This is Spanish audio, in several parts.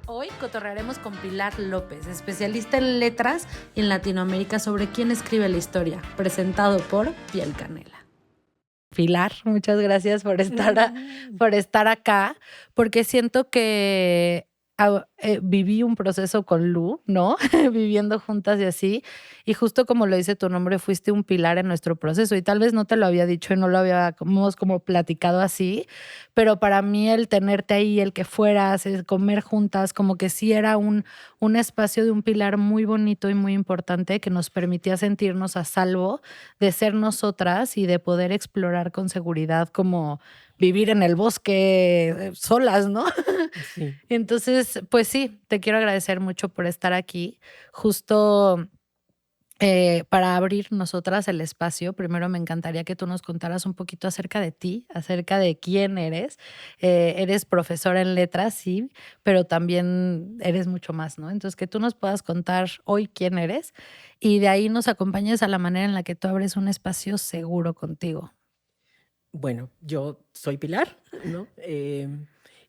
Hoy cotorrearemos con Pilar López, especialista en letras en Latinoamérica, sobre quién escribe la historia, presentado por Piel Canela. Pilar, muchas gracias por estar acá, porque siento que viví un proceso con Lu, ¿no? Viviendo juntas y así, y justo como lo dice tu nombre, fuiste un pilar en nuestro proceso, y tal vez no te lo había dicho y no lo habíamos como platicado así, pero para mí el tenerte ahí, el que fueras, el comer juntas, como que sí era un espacio de un pilar muy bonito y muy importante que nos permitía sentirnos a salvo de ser nosotras y de poder explorar con seguridad como vivir en el bosque solas, ¿no? Sí. Entonces, pues sí, te quiero agradecer mucho por estar aquí. Justo para abrir nosotras el espacio, primero me encantaría que tú nos contaras un poquito acerca de ti, acerca de quién eres. Eres profesora en letras, sí, pero también eres mucho más, ¿no? Entonces, que tú nos puedas contar hoy quién eres y de ahí nos acompañes a la manera en la que tú abres un espacio seguro contigo. Bueno, yo soy Pilar, ¿no?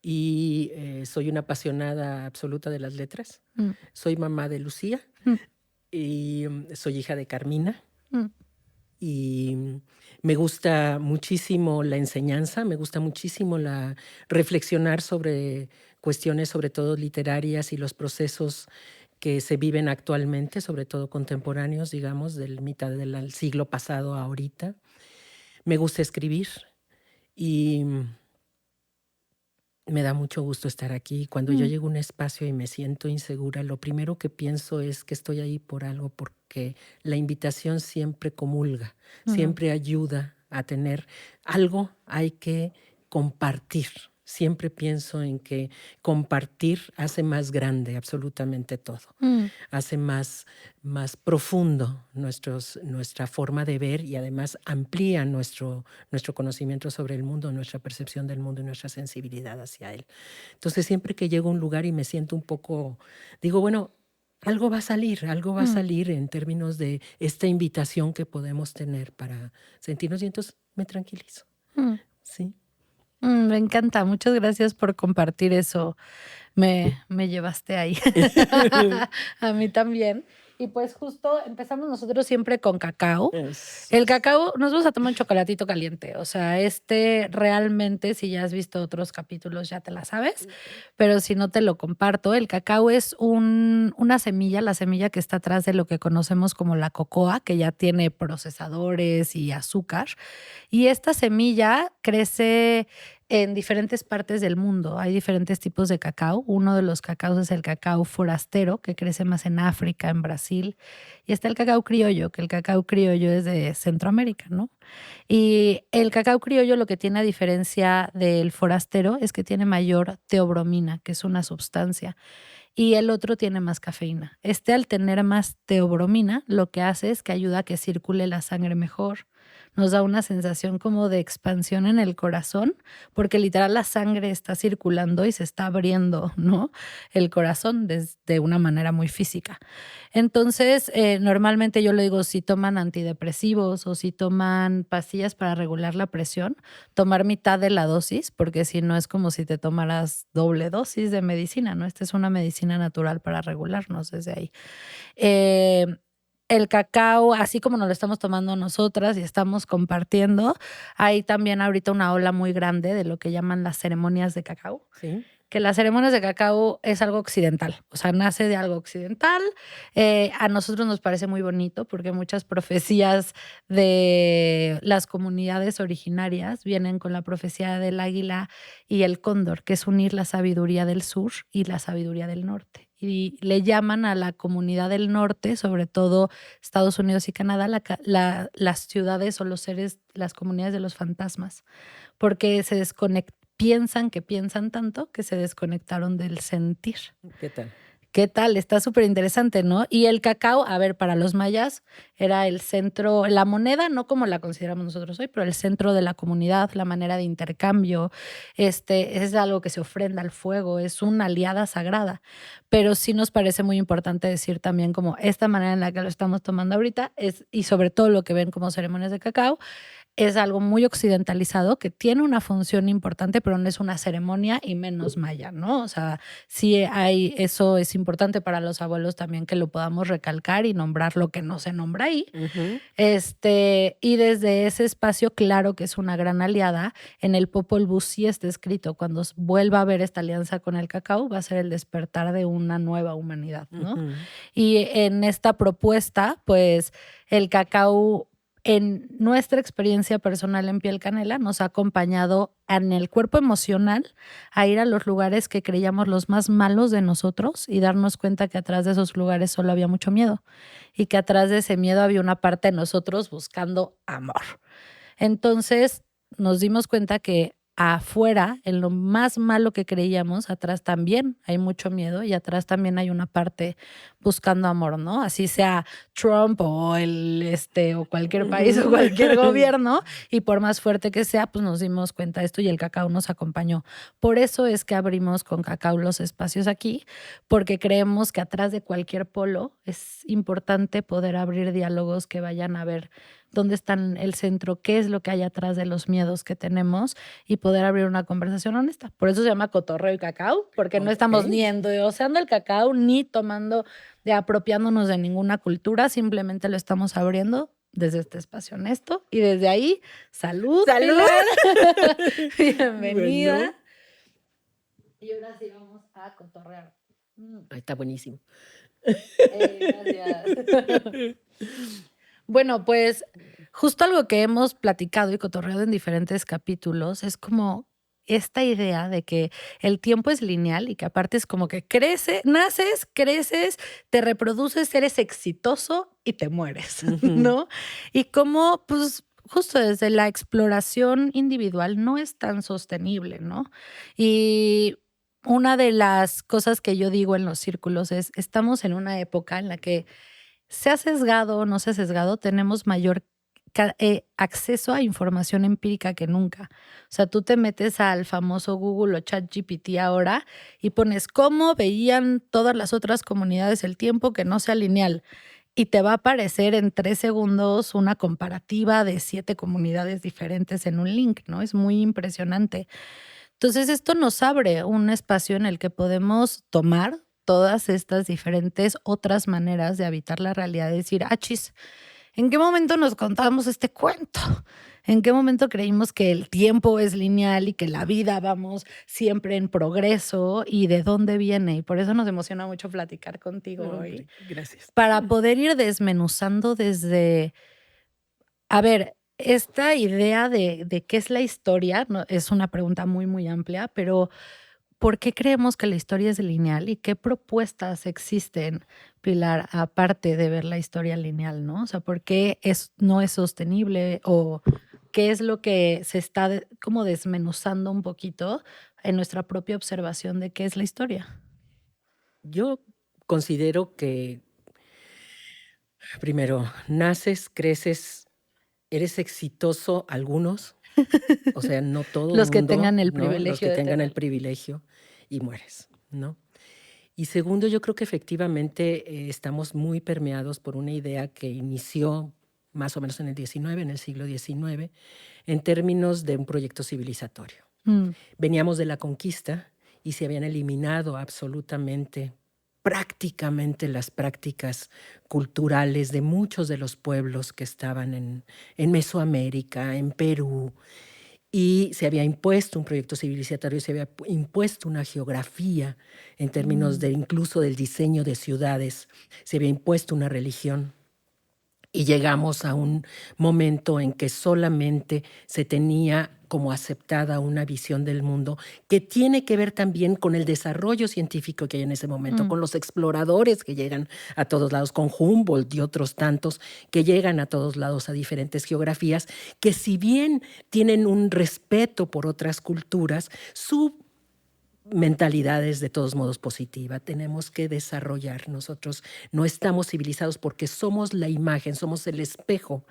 Soy una apasionada absoluta de las letras. Mm, Soy mamá de Lucía mm, y soy hija de Carmina. mm, Me gusta muchísimo la enseñanza, me gusta muchísimo reflexionar sobre cuestiones, sobre todo literarias y los procesos que se viven actualmente, sobre todo contemporáneos, digamos, del mitad del siglo pasado a ahorita. Me gusta escribir y me da mucho gusto estar aquí. Cuando yo mm, llego a un espacio y me siento insegura, lo primero que pienso es que estoy ahí por algo, porque la invitación siempre comulga, mm, siempre ayuda a tener algo, hay que compartir. Siempre pienso en que compartir hace más grande absolutamente todo, mm. hace más profundo nuestra forma de ver y además amplía nuestro conocimiento sobre el mundo, nuestra percepción del mundo y nuestra sensibilidad hacia él. Entonces, siempre que llego a un lugar y me siento un poco, digo, bueno, algo va a Mm, salir en términos de esta invitación que podemos tener para sentirnos y entonces me tranquilizo. mm, Sí. me encanta. Muchas gracias por compartir eso. Me llevaste ahí. A mí también. Y pues justo empezamos nosotros siempre con cacao. Es- El cacao, nos vamos a tomar un chocolatito caliente. O sea, realmente, si ya has visto otros capítulos, ya te la sabes. Pero si no te lo comparto, el cacao es una semilla, la semilla que está atrás de lo que conocemos como la cocoa, que ya tiene procesadores y azúcar. Y esta semilla crece en diferentes partes del mundo. Hay diferentes tipos de cacao. Uno de los cacaos es el cacao forastero, que crece más en África, en Brasil. Y está el cacao criollo, que el cacao criollo es de Centroamérica, ¿no? Y el cacao criollo lo que tiene a diferencia del forastero es que tiene mayor teobromina, que es una sustancia, y el otro tiene más cafeína. Al tener más teobromina, lo que hace es que ayuda a que circule la sangre mejor. Nos da una sensación como de expansión en el corazón, porque literal la sangre está circulando y se está abriendo, ¿no? El corazón de una manera muy física. Entonces, normalmente yo le digo, si toman antidepresivos o si toman pastillas para regular la presión, tomar mitad de la dosis, porque si no es como si te tomaras doble dosis de medicina, ¿no? Esta es una medicina natural para regularnos desde ahí. Eh, el cacao, así como nos lo estamos tomando nosotras y estamos compartiendo, hay también ahorita una ola muy grande de lo que llaman las ceremonias de cacao, Sí. que las ceremonias de cacao es algo occidental, o sea, nace de algo occidental. A nosotros nos parece muy bonito porque muchas profecías de las comunidades originarias vienen con la profecía del águila y el cóndor, que es unir la sabiduría del sur y la sabiduría del norte. Y le llaman a la comunidad del norte, sobre todo Estados Unidos y Canadá, las ciudades o los seres, las comunidades de los fantasmas, porque piensan que piensan tanto que se desconectaron del sentir. ¿Qué tal? ¿Qué tal? Está súper interesante, ¿no? Y el cacao, a ver, para los mayas era el centro, la moneda, no como la consideramos nosotros hoy, pero el centro de la comunidad, la manera de intercambio, es algo que se ofrenda al fuego, es una aliada sagrada. Pero sí nos parece muy importante decir también como esta manera en la que lo estamos tomando ahorita es, y sobre todo lo que ven como ceremonias de cacao, es algo muy occidentalizado que tiene una función importante, pero no es una ceremonia y menos maya, ¿no? O sea, sí hay, eso es importante para los abuelos también que lo podamos recalcar y nombrar lo que no se nombra ahí. Ujú. Y desde ese espacio, claro que es una gran aliada. En el Popol Vuh sí está escrito, cuando vuelva a haber esta alianza con el cacao, va a ser el despertar de una nueva humanidad, ¿no? Ujú. Y en esta propuesta, pues el cacao en nuestra experiencia personal en Piel Canela nos ha acompañado en el cuerpo emocional a ir a los lugares que creíamos los más malos de nosotros y darnos cuenta que atrás de esos lugares solo había mucho miedo y que atrás de ese miedo había una parte de nosotros buscando amor. Entonces nos dimos cuenta que afuera, en lo más malo que creíamos, atrás también hay mucho miedo y atrás también hay una parte buscando amor, ¿no? Así sea Trump o o cualquier país o cualquier gobierno, y por más fuerte que sea, pues nos dimos cuenta de esto y el cacao nos acompañó. Por eso es que abrimos con cacao los espacios aquí, porque creemos que atrás de cualquier polo es importante poder abrir diálogos que vayan a ver dónde está el centro, qué es lo que hay atrás de los miedos que tenemos y poder abrir una conversación honesta. Por eso se llama cotorreo y cacao, porque no Ok. estamos ni endoseando el cacao ni tomando, de apropiándonos de ninguna cultura, simplemente lo estamos abriendo desde este espacio honesto y desde ahí, salud, ¡Salud! Pilar. Bienvenida. Bueno, Y ahora sí vamos a cotorrear. ahí está buenísimo. Gracias. Bueno, pues justo algo que hemos platicado y cotorreado en diferentes capítulos es como esta idea de que el tiempo es lineal y que aparte es como que naces, creces, te reproduces, eres exitoso y te mueres, Ujú. ¿no? Y como, pues, justo desde la exploración individual no es tan sostenible, ¿no? Y una de las cosas que yo digo en los círculos es, estamos en una época en la que sea sesgado o no sea sesgado, tenemos mayor acceso a información empírica que nunca. O sea, tú te metes al famoso Google o ChatGPT ahora y pones cómo veían todas las otras comunidades el tiempo que no sea lineal. Y te va a aparecer en 3 segundos una comparativa de 7 comunidades diferentes en un link, ¿no? Es muy impresionante. Entonces, esto nos abre un espacio en el que podemos tomar todas estas diferentes otras maneras de habitar la realidad, de decir, achis, ¿en qué momento nos contamos este cuento? ¿En qué momento creímos que el tiempo es lineal y que la vida vamos siempre en progreso y de dónde viene? Y por eso nos emociona mucho platicar contigo No, hoy, hombre, gracias. para poder ir desmenuzando desde, a ver, esta idea de qué es la historia, ¿no? Es una pregunta muy, muy amplia, pero ¿por qué creemos que la historia es lineal y qué propuestas existen, Pilar, aparte de ver la historia lineal, ¿no? O sea, ¿por qué no es sostenible o qué es lo que se está como desmenuzando un poquito en nuestra propia observación de qué es la historia? Yo considero que primero, naces, creces, eres exitoso algunos, o sea, no todo Los que mundo, tengan el ¿no? Los privilegio que de tengan el tener. privilegio y mueres, ¿no? Y segundo, yo creo que efectivamente estamos muy permeados por una idea que inició más o menos en el 19, en el siglo XIX, en términos de un proyecto civilizatorio. Mm, Veníamos de la conquista y se habían eliminado absolutamente, prácticamente las prácticas culturales de muchos de los pueblos que estaban en Mesoamérica, en Perú, y se había impuesto un proyecto civilizatorio, se había impuesto una geografía en términos de mm, incluso del diseño de ciudades, se había impuesto una religión. Y llegamos a un momento en que solamente se tenía como aceptada una visión del mundo que tiene que ver también con el desarrollo científico que hay en ese momento, mm, con los exploradores que llegan a todos lados, con Humboldt y otros tantos que llegan a todos lados a diferentes geografías, que si bien tienen un respeto por otras culturas, su mentalidades de todos modos positiva. Tenemos que desarrollar. Nosotros no estamos civilizados porque somos la imagen, somos el espejo,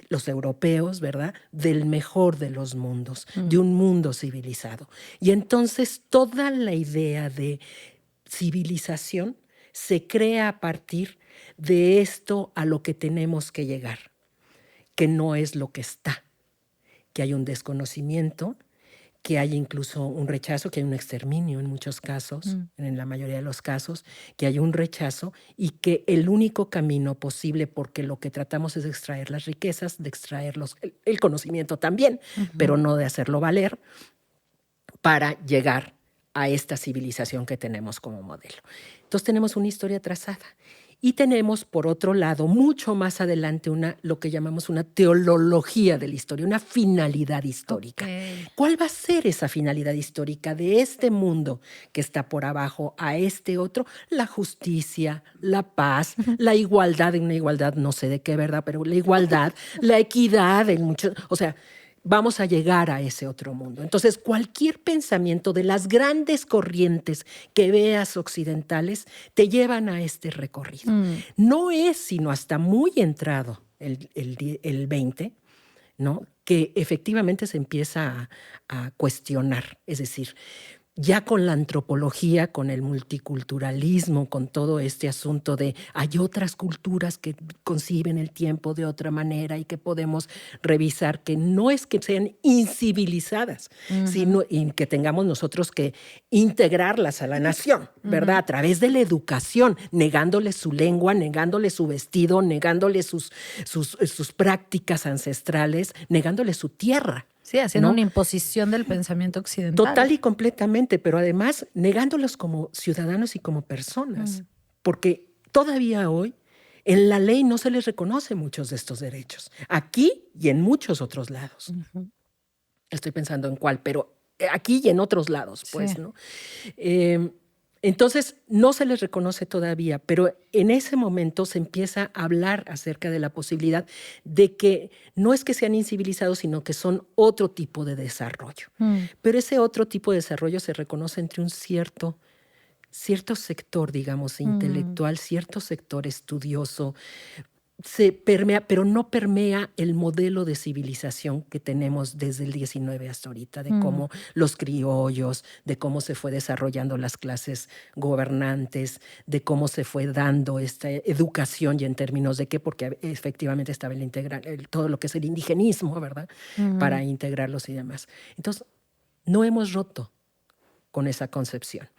los europeos, ¿verdad? Del mejor de los mundos, de un mundo civilizado. Y entonces toda la idea de civilización se crea a partir de esto a lo que tenemos que llegar, que no es lo que está, que hay un desconocimiento, que hay incluso un rechazo, que hay un exterminio en muchos casos, en la mayoría de los casos, que hay un rechazo y que el único camino posible, porque lo que tratamos es de extraer las riquezas, de extraer el conocimiento también, pero no de hacerlo valer, para llegar a esta civilización que tenemos como modelo. Entonces tenemos una historia trazada. Y tenemos, por otro lado, mucho más adelante lo que llamamos una teología de la historia, una finalidad histórica. Ok. ¿Cuál va a ser esa finalidad histórica de este mundo que está por abajo a este otro? La justicia, la paz, la igualdad, una igualdad no sé de qué, ¿verdad? Pero la igualdad, la equidad, o sea, vamos a llegar a ese otro mundo. Entonces, cualquier pensamiento de las grandes corrientes que veas occidentales te llevan a este recorrido. No es sino hasta muy entrado el 20, ¿no? Que efectivamente se empieza a cuestionar. Es decir, ya con la antropología, con el multiculturalismo, con todo este asunto de hay otras culturas que conciben el tiempo de otra manera y que podemos revisar, que no es que sean incivilizadas, sino que tengamos nosotros que integrarlas a la nación, ¿verdad? A través de la educación, negándoles su lengua, negándoles su vestido, negándoles sus prácticas ancestrales, negándoles su tierra. Sí, haciendo ¿no? una imposición del pensamiento occidental. Total y completamente, pero además negándolos como ciudadanos y como personas, porque todavía hoy en la ley no se les reconoce muchos de estos derechos, aquí y en muchos otros lados. Estoy pensando en cuál, pero aquí y en otros lados, pues, Sí. ¿no? Entonces, no se les reconoce todavía, pero en ese momento se empieza a hablar acerca de la posibilidad de que no es que sean incivilizados, sino que son otro tipo de desarrollo. Pero ese otro tipo de desarrollo se reconoce entre un cierto sector, digamos, intelectual, cierto sector estudioso, se permea, pero no permea el modelo de civilización que tenemos desde el 19 hasta ahorita, de cómo los criollos, de cómo se fue desarrollando las clases gobernantes, de cómo se fue dando esta educación y en términos de qué, porque efectivamente estaba todo lo que es el indigenismo, ¿verdad? Para integrarlos y demás. Entonces, no hemos roto con esa concepción.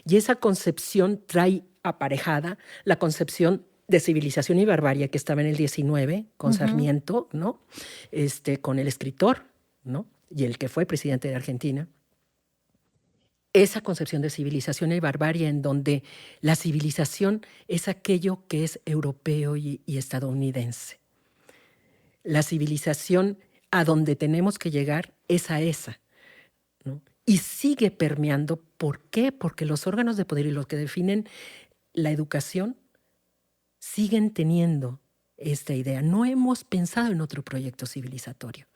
Y esa concepción trae aparejada la concepción de civilización y barbarie que estaba en el 19 con Sarmiento, ¿no? Con el escritor, ¿no? Y el que fue presidente de Argentina. Esa concepción de civilización y barbarie en donde la civilización es aquello que es europeo y estadounidense. La civilización a donde tenemos que llegar es a esa, ¿no? Y sigue permeando. ¿Por qué? Porque los órganos de poder y los que definen la educación siguen teniendo esta idea. No hemos pensado en otro proyecto civilizatorio.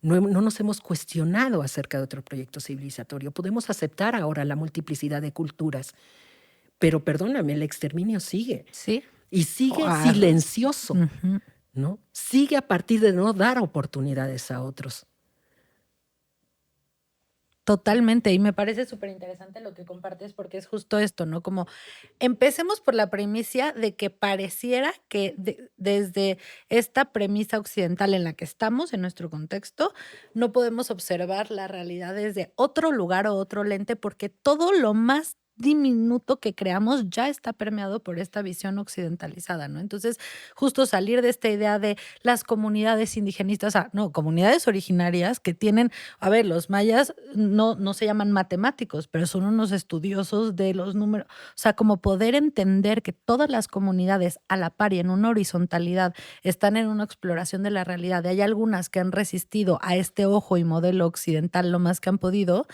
No nos hemos cuestionado acerca de otro proyecto civilizatorio. Podemos aceptar ahora la multiplicidad de culturas, pero perdóname, el exterminio sigue. Sí. Y sigue silencioso, ¿no? Sigue a partir de no dar oportunidades a otros. Totalmente, y me parece súper interesante lo que compartes porque es justo esto, ¿no? Como empecemos por la premisa de que pareciera que desde esta premisa occidental en la que estamos, en nuestro contexto, no podemos observar la realidad desde otro lugar o otro lente porque todo lo más diminuto que creamos ya está permeado por esta visión occidentalizada, ¿no? Entonces, justo salir de esta idea de las comunidades indigenistas, no, comunidades originarias que tienen, a ver, los mayas no se llaman matemáticos, pero son unos estudiosos de los números, o sea, como poder entender que todas las comunidades a la par y en una horizontalidad están en una exploración de la realidad, y hay algunas que han resistido a este ojo y modelo occidental lo más que han podido,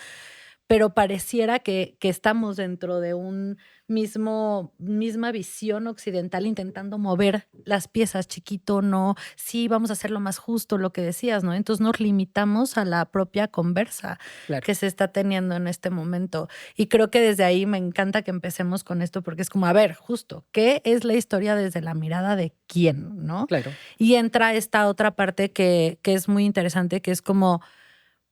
pero pareciera que estamos dentro de un misma visión occidental intentando mover las piezas, chiquito, no, sí, vamos a hacerlo más justo, lo que decías, ¿no? Entonces nos limitamos a la propia conversa Claro. que se está teniendo en este momento. Y creo que desde ahí me encanta que empecemos con esto porque es como, a ver, justo, ¿qué es la historia desde la mirada de quién, no? Claro. Y entra esta otra parte que es muy interesante, que es como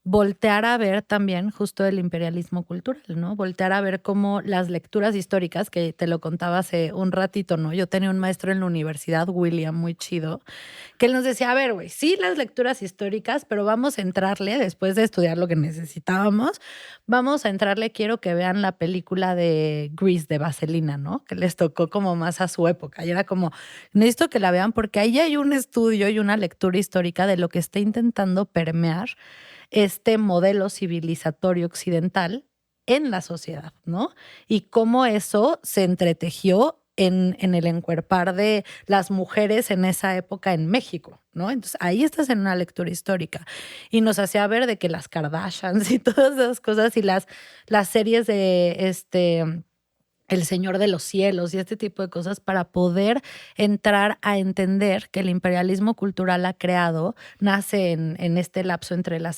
voltear a ver también justo el imperialismo cultural, ¿no? Voltear a ver cómo las lecturas históricas, que te lo contaba hace un ratito, ¿no? Yo tenía un maestro en la universidad, William, muy chido, que él nos decía, a ver, güey, sí las lecturas históricas, pero vamos a entrarle, después de estudiar lo que necesitábamos, vamos a entrarle, quiero que vean la película de Grease, de Vaselina, ¿no? Que les tocó como más a su época. Y era como, necesito que la vean porque ahí hay un estudio y una lectura histórica de lo que está intentando permear este modelo civilizatorio occidental en la sociedad, ¿no? Y cómo eso se entretejió en el encuerpar de las mujeres en esa época en México, ¿no? Entonces ahí estás en una lectura histórica y nos hacía ver de que las Kardashians y todas esas cosas y las series de El Señor de los Cielos y este tipo de cosas para poder entrar a entender que el imperialismo cultural ha creado, nace en este lapso entre la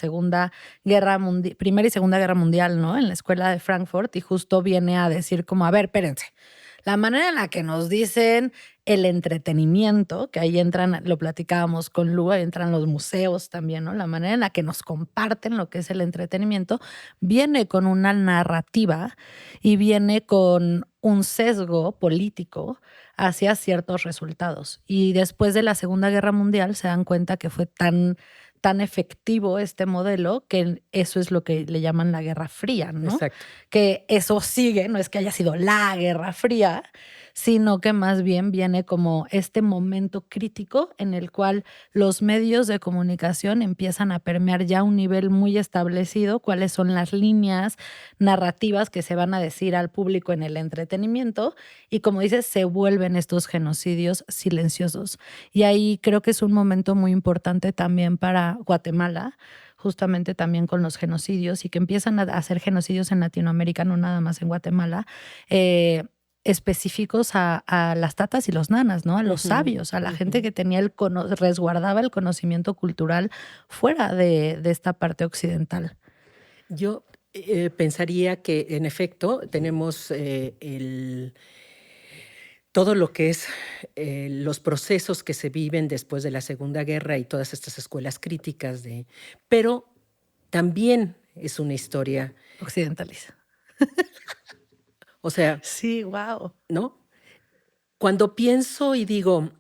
Primera y Segunda Guerra Mundial, ¿no? En la escuela de Frankfurt y justo viene a decir como, a ver, espérense, la manera en la que nos dicen el entretenimiento, que ahí entran, lo platicábamos con Lu, ahí entran los museos también, ¿no? La manera en la que nos comparten lo que es el entretenimiento, viene con una narrativa y viene con un sesgo político hacia ciertos resultados. Y después de la Segunda Guerra Mundial se dan cuenta que fue tan efectivo este modelo que eso es lo que le llaman la Guerra Fría, ¿no? Exacto. Que eso sigue, no es que haya sido la Guerra Fría, sino que más bien viene como este momento crítico en el cual los medios de comunicación empiezan a permear ya a un nivel muy establecido cuáles son las líneas narrativas que se van a decir al público en el entretenimiento y como dices, se vuelven estos genocidios silenciosos. Y ahí creo que es un momento muy importante también para Guatemala, justamente también con los genocidios y que empiezan a hacer genocidios en Latinoamérica, no nada más en Guatemala, específicos a las tatas y los nanas, ¿no? A los sabios, a la gente que tenía resguardaba el conocimiento cultural fuera de esta parte occidental. Yo pensaría que, en efecto, tenemos todo lo que es los procesos que se viven después de la Segunda Guerra y todas estas escuelas críticas pero también es una historia, Occidentaliza. o sea, Sí, wow. ¿no? Cuando pienso y digo,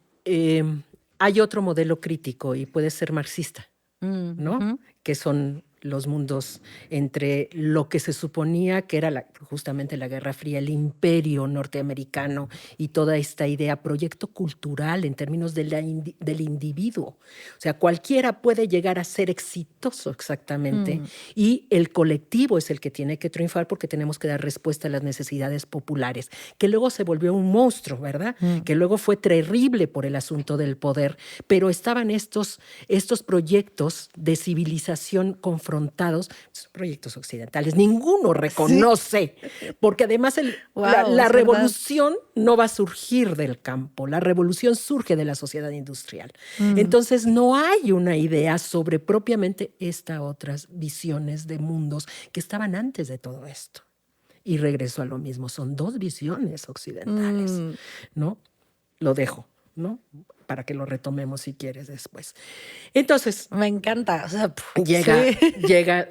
hay otro modelo crítico y puede ser marxista, ¿no? Que son los mundos entre lo que se suponía que era justamente la Guerra Fría, el imperio norteamericano y toda esta idea, proyecto cultural en términos del individuo. O sea, cualquiera puede llegar a ser exitoso exactamente y el colectivo es el que tiene que triunfar porque tenemos que dar respuesta a las necesidades populares, que luego se volvió un monstruo, ¿verdad? Que luego fue terrible por el asunto del poder, pero estaban estos proyectos de civilización confrontados, proyectos occidentales. Ninguno reconoce, porque además la revolución no va a surgir del campo, la revolución surge de la sociedad industrial. Entonces no hay una idea sobre propiamente estas otras visiones de mundos que estaban antes de todo esto. Y regreso a lo mismo, son dos visiones occidentales, ¿no? Lo dejo, ¿no? Para que lo retomemos si quieres después. Entonces, me encanta. O sea, llega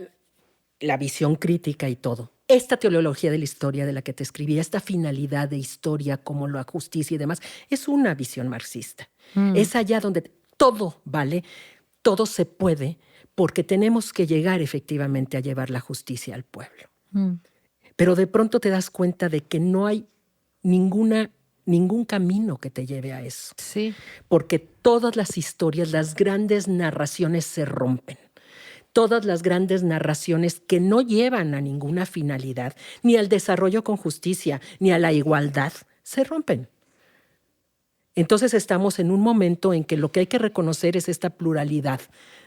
la visión crítica y todo. Esta teología de la historia de la que te escribí, esta finalidad de historia como la justicia y demás, es una visión marxista. Es allá donde todo vale, todo se puede, porque tenemos que llegar efectivamente a llevar la justicia al pueblo. Pero de pronto te das cuenta de que no hay ningún camino que te lleve a eso. Sí. Porque todas las historias, las grandes narraciones se rompen. Todas las grandes narraciones que no llevan a ninguna finalidad, ni al desarrollo con justicia, ni a la igualdad, se rompen. Entonces estamos en un momento en que lo que hay que reconocer es esta pluralidad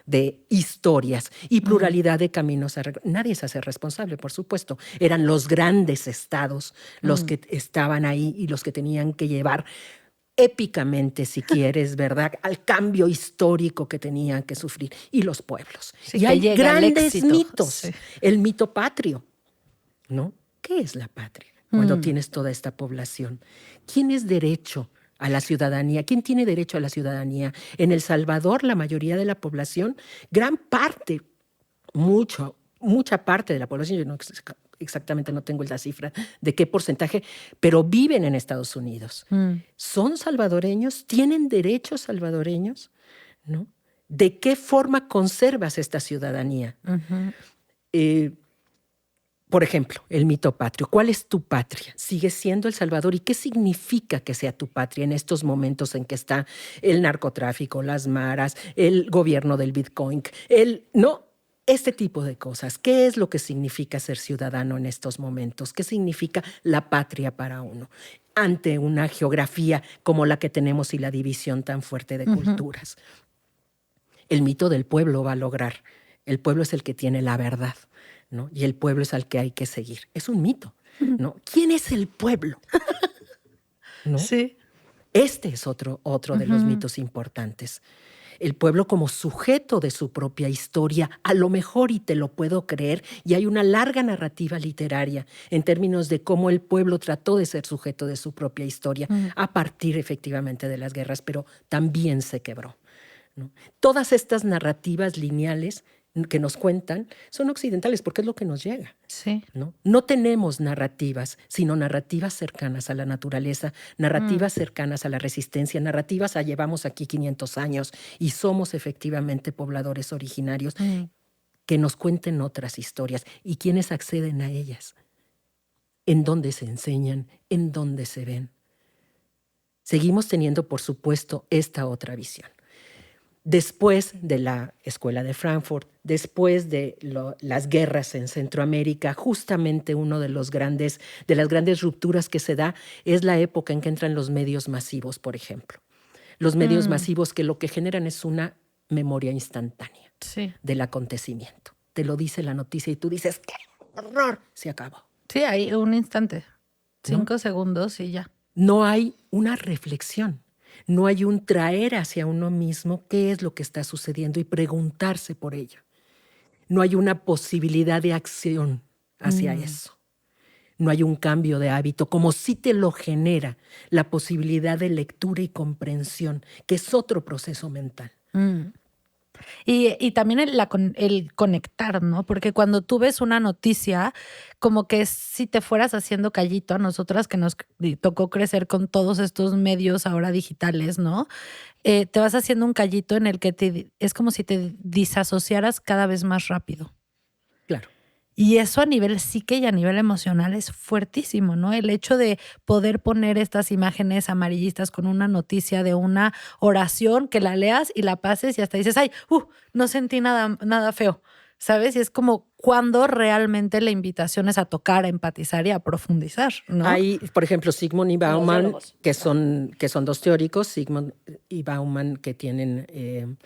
de historias y pluralidad de caminos. Nadie se hace responsable, por supuesto. Eran los grandes estados los que estaban ahí y los que tenían que llevar épicamente, si quieres, ¿verdad?, al cambio histórico que tenían que sufrir. Y los pueblos. Sí, y que hay llega el grandes éxito. mitos. Sí. El mito patrio, ¿no? ¿Qué es la patria cuando Mm. tienes toda esta población? ¿Quién es derecho a la ciudadanía? ¿Quién tiene derecho a la ciudadanía? En El Salvador, la mayoría de la población, gran parte, mucha parte de la población, yo no, exactamente no tengo la cifra de qué porcentaje, pero viven en Estados Unidos. ¿Son salvadoreños? ¿Tienen derechos salvadoreños? ¿No? ¿De qué forma conservas esta ciudadanía? Por ejemplo, el mito patrio. ¿Cuál es tu patria? ¿Sigue siendo El Salvador? ¿Y qué significa que sea tu patria en estos momentos en que está el narcotráfico, las maras, el gobierno del Bitcoin, este tipo de cosas? ¿Qué es lo que significa ser ciudadano en estos momentos? ¿Qué significa la patria para uno ante una geografía como la que tenemos y la división tan fuerte de culturas? El mito del pueblo va a lograr. El pueblo es el que tiene la verdad, ¿no? Y el pueblo es al que hay que seguir. Es un mito, ¿no? ¿Quién es el pueblo? ¿No? Sí. Este es otro de los mitos importantes. El pueblo como sujeto de su propia historia, a lo mejor, y te lo puedo creer, y hay una larga narrativa literaria en términos de cómo el pueblo trató de ser sujeto de su propia historia a partir efectivamente de las guerras, pero también se quebró, ¿no? Todas estas narrativas lineales que nos cuentan son occidentales porque es lo que nos llega. Sí. No tenemos narrativas, sino narrativas cercanas a la naturaleza, narrativas cercanas a la resistencia, narrativas llevamos aquí 500 años y somos efectivamente pobladores originarios que nos cuenten otras historias. ¿Y quiénes acceden a ellas? ¿En dónde se enseñan? ¿En dónde se ven? Seguimos teniendo, por supuesto, esta otra visión. Después de la Escuela de Frankfurt, después de las guerras en Centroamérica, justamente una de las grandes rupturas que se da es la época en que entran los medios masivos, por ejemplo. Los medios masivos que lo que generan es una memoria instantánea del acontecimiento. Te lo dice la noticia y tú dices, ¡qué horror! Se acabó. Sí, hay un instante. 5 segundos y ya. No hay una reflexión. No hay un traer hacia uno mismo qué es lo que está sucediendo y preguntarse por ello. No hay una posibilidad de acción hacia eso. No hay un cambio de hábito, como sí te lo genera la posibilidad de lectura y comprensión, que es otro proceso mental. Y también el conectar, ¿no? Porque cuando tú ves una noticia, como que si te fueras haciendo callito a nosotras que nos tocó crecer con todos estos medios ahora digitales, ¿no? Te vas haciendo un callito en el que es como si te disasociaras cada vez más rápido. Claro. Y eso a nivel psique y a nivel emocional es fuertísimo, ¿no? El hecho de poder poner estas imágenes amarillistas con una noticia de una oración, que la leas y la pases y hasta dices, ay, no sentí nada feo, ¿sabes? Y es como cuando realmente la invitación es a tocar, a empatizar y a profundizar, ¿no? Hay, por ejemplo, Sigmund y Bauman, que son dos teóricos, Sigmund y Bauman, que tienen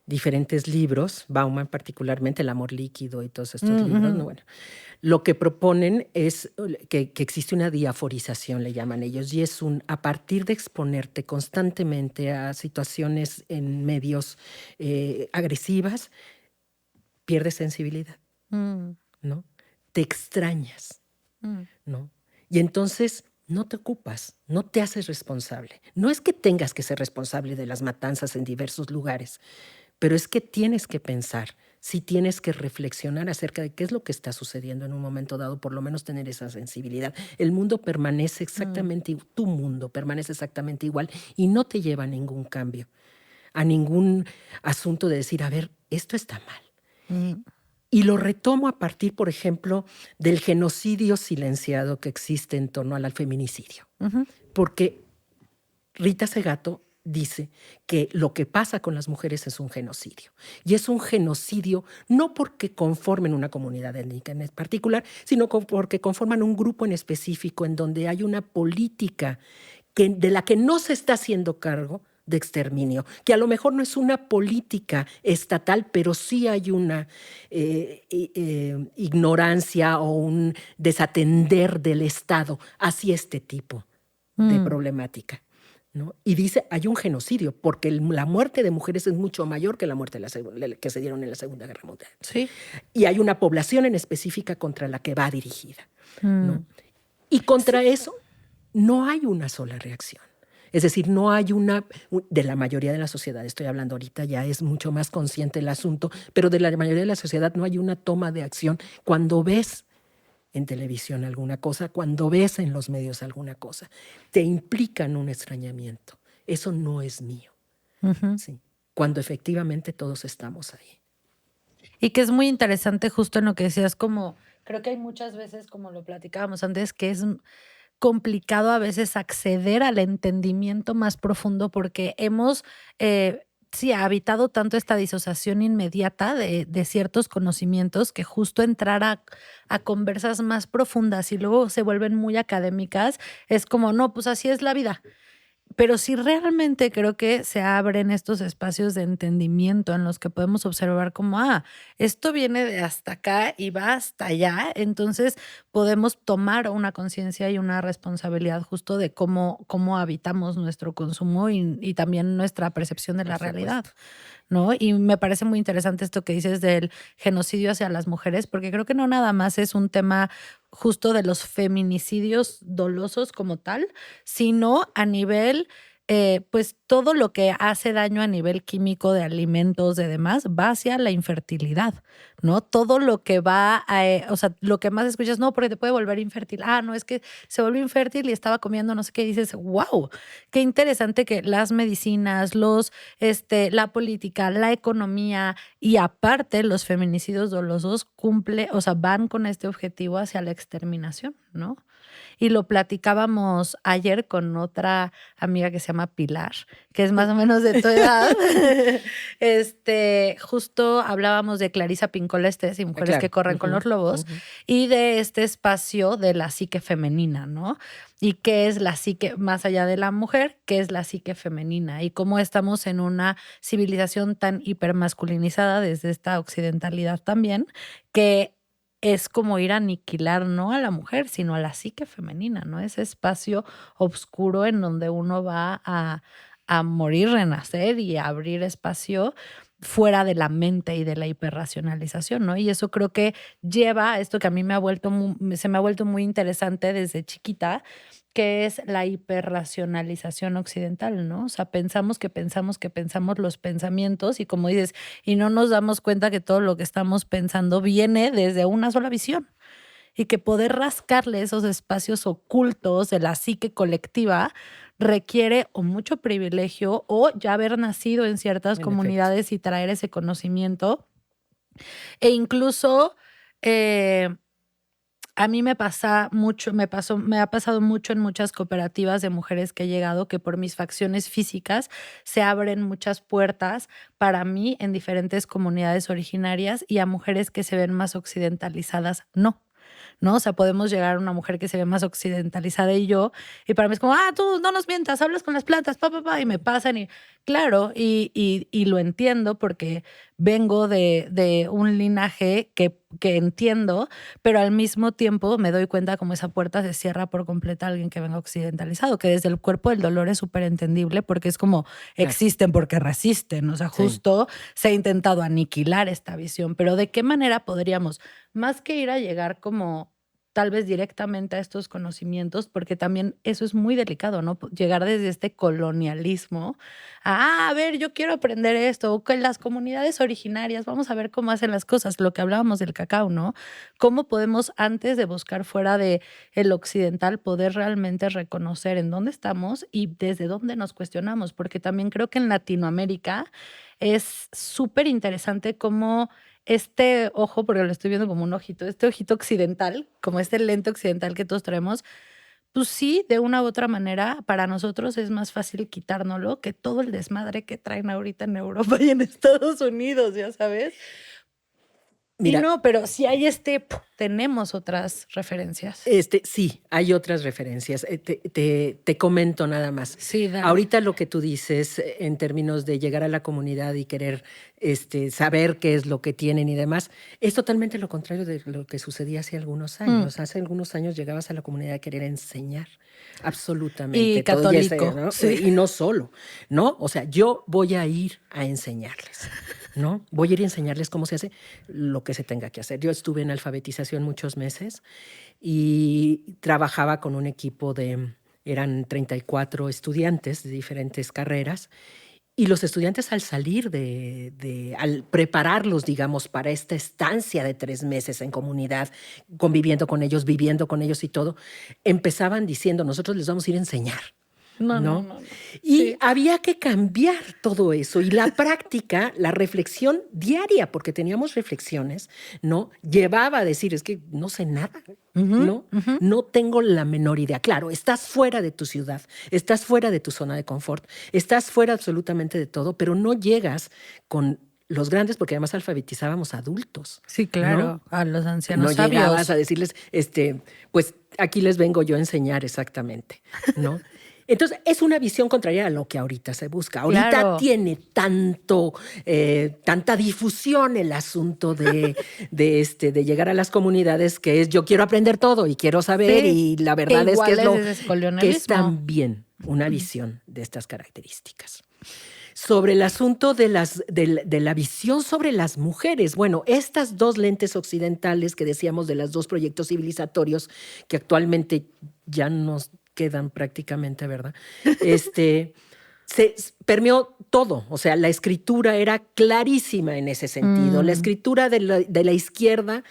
diferentes libros, Bauman particularmente, El amor líquido y todos estos libros. ¿No? Bueno, lo que proponen es que existe una diaforización, le llaman ellos, y es a partir de exponerte constantemente a situaciones en medios agresivas, pierdes sensibilidad, ¿no? Te extrañas, ¿no? Y entonces no te ocupas, no te haces responsable. No es que tengas que ser responsable de las matanzas en diversos lugares, pero es que tienes que pensar, sí tienes que reflexionar acerca de qué es lo que está sucediendo en un momento dado, por lo menos tener esa sensibilidad. El mundo permanece exactamente, tu mundo permanece exactamente igual y no te lleva a ningún cambio, a ningún asunto de decir, a ver, esto está mal. Y lo retomo a partir, por ejemplo, del genocidio silenciado que existe en torno al feminicidio. Porque Rita Segato dice que lo que pasa con las mujeres es un genocidio. Y es un genocidio no porque conformen una comunidad étnica en particular, sino porque conforman un grupo en específico en donde hay una política de la que no se está haciendo cargo de exterminio, que a lo mejor no es una política estatal, pero sí hay una ignorancia o un desatender del Estado hacia este tipo de problemática, ¿no? Y dice, hay un genocidio, porque la muerte de mujeres es mucho mayor que la muerte que se dieron en la Segunda Guerra Mundial. Sí. Y hay una población en específica contra la que va dirigida, ¿no? Y contra eso no hay una sola reacción. Es decir, no hay de la mayoría de la sociedad, estoy hablando ahorita, ya es mucho más consciente el asunto, pero de la mayoría de la sociedad no hay una toma de acción cuando ves en televisión alguna cosa, cuando ves en los medios alguna cosa. Te implican un extrañamiento. Eso no es mío. ¿Sí? Cuando efectivamente todos estamos ahí. Y que es muy interesante justo en lo que decías, como creo que hay muchas veces, como lo platicábamos antes, que es complicado a veces acceder al entendimiento más profundo porque hemos, sí, habitado tanto esta disociación inmediata de ciertos conocimientos que justo entrar a conversas más profundas y luego se vuelven muy académicas, es como, no, pues así es la vida. Pero si realmente creo que se abren estos espacios de entendimiento en los que podemos observar como, esto viene de hasta acá y va hasta allá, entonces podemos tomar una conciencia y una responsabilidad justo de cómo habitamos nuestro consumo y también nuestra percepción de la realidad, ¿no? Y me parece muy interesante esto que dices del genocidio hacia las mujeres, porque creo que no nada más es un tema justo de los feminicidios dolosos como tal, sino a nivel, pues todo lo que hace daño a nivel químico de alimentos, de demás, va hacia la infertilidad, ¿no? Todo lo que va o sea, lo que más escuchas, no, porque te puede volver infértil. No, es que se volvió infértil y estaba comiendo no sé qué, y dices, wow, qué interesante que las medicinas, la política, la economía y aparte los feminicidios dolosos o sea, van con este objetivo hacia la exterminación, ¿no? Y lo platicábamos ayer con otra amiga que se llama Pilar, que es más o menos de tu edad. Justo hablábamos de Clarisa Pinkola Estés y Mujeres que corren con los lobos y de este espacio de la psique femenina, ¿no? Y qué es la psique, más allá de la mujer, qué es la psique femenina y cómo estamos en una civilización tan hipermasculinizada desde esta occidentalidad también, que es como ir a aniquilar no a la mujer, sino a la psique femenina, ¿no? Ese espacio oscuro en donde uno va a morir, renacer y a abrir espacio fuera de la mente y de la hiperracionalización, ¿no? Y eso creo que lleva a esto que a mí se me ha vuelto muy interesante desde chiquita, que es la hiperracionalización occidental, ¿no? O sea, pensamos los pensamientos y como dices, y no nos damos cuenta que todo lo que estamos pensando viene desde una sola visión y que poder rascarle esos espacios ocultos de la psique colectiva requiere o mucho privilegio o ya haber nacido en ciertas comunidades y traer ese conocimiento. E incluso a mí me ha pasado mucho en muchas cooperativas de mujeres que he llegado que por mis facciones físicas se abren muchas puertas para mí en diferentes comunidades originarias y a mujeres que se ven más occidentalizadas, no. ¿No? O sea, podemos llegar a una mujer que se ve más occidentalizada y para mí es como, tú no nos mientas, hablas con las plantas, y me pasan y claro, y lo entiendo porque vengo de un linaje que entiendo, pero al mismo tiempo me doy cuenta como esa puerta se cierra por completo a alguien que venga occidentalizado, que desde el cuerpo del dolor es súper entendible porque es como existen porque resisten, o sea, justo se ha intentado aniquilar esta visión, pero ¿de qué manera podríamos, más que ir a llegar como tal vez directamente a estos conocimientos, porque también eso es muy delicado, ¿no? Llegar desde este colonialismo a ver, yo quiero aprender esto, o que las comunidades originarias, vamos a ver cómo hacen las cosas, lo que hablábamos del cacao, ¿no? ¿Cómo podemos, antes de buscar fuera de el occidental, poder realmente reconocer en dónde estamos y desde dónde nos cuestionamos? Porque también creo que en Latinoamérica es súper interesante cómo este ojo, porque lo estoy viendo como un ojito, este ojito occidental, como este lente occidental que todos traemos, pues sí, de una u otra manera, para nosotros es más fácil quitárnoslo que todo el desmadre que traen ahorita en Europa y en Estados Unidos, ya sabes. Y Mira, no, pero sí hay tenemos otras referencias. sí, hay otras referencias. Te comento nada más. Sí, dale. Ahorita lo que tú dices en términos de llegar a la comunidad y querer saber qué es lo que tienen y demás, es totalmente lo contrario de lo que sucedía hace algunos años. Hace algunos años llegabas a la comunidad a querer enseñar Y absolutamente todo, católico, ¿no? sí. Y no solo, ¿no? O sea, yo voy a ir a enseñarles, ¿no? Voy a ir a enseñarles cómo se hace lo que se tenga que hacer. Yo estuve en alfabetización muchos meses y trabajaba con un equipo eran 34 estudiantes de diferentes carreras, y los estudiantes al salir al prepararlos, digamos, para esta estancia de 3 meses en comunidad, conviviendo con ellos, viviendo con ellos y todo, empezaban diciendo, nosotros les vamos a ir a enseñar. ¿No? Y Sí. había que cambiar todo eso. Y la práctica, la reflexión diaria, porque teníamos reflexiones, ¿no? Llevaba a decir, es que no sé nada, ¿no? No tengo la menor idea. Claro, estás fuera de tu ciudad, estás fuera de tu zona de confort, estás fuera absolutamente de todo, pero no llegas con los grandes, porque además alfabetizábamos adultos. Sí, claro, ¿no? a los ancianos No llegabas sabios. a decirles, pues aquí les vengo yo a enseñar exactamente, ¿no? Entonces, es una visión contraria a lo que ahorita se busca. Ahorita Claro. tiene tanta difusión el asunto de llegar a las comunidades, que es yo quiero aprender todo y quiero saber, Sí, y la que verdad es que igual es ese que es escolionelismo. también una visión de estas características. Sobre el asunto de la visión sobre las mujeres. Bueno, estas dos lentes occidentales que decíamos de los dos proyectos civilizatorios, que actualmente ya nos quedan prácticamente, ¿verdad? Se permeó todo. O sea, la escritura era clarísima en ese sentido. La escritura de la izquierda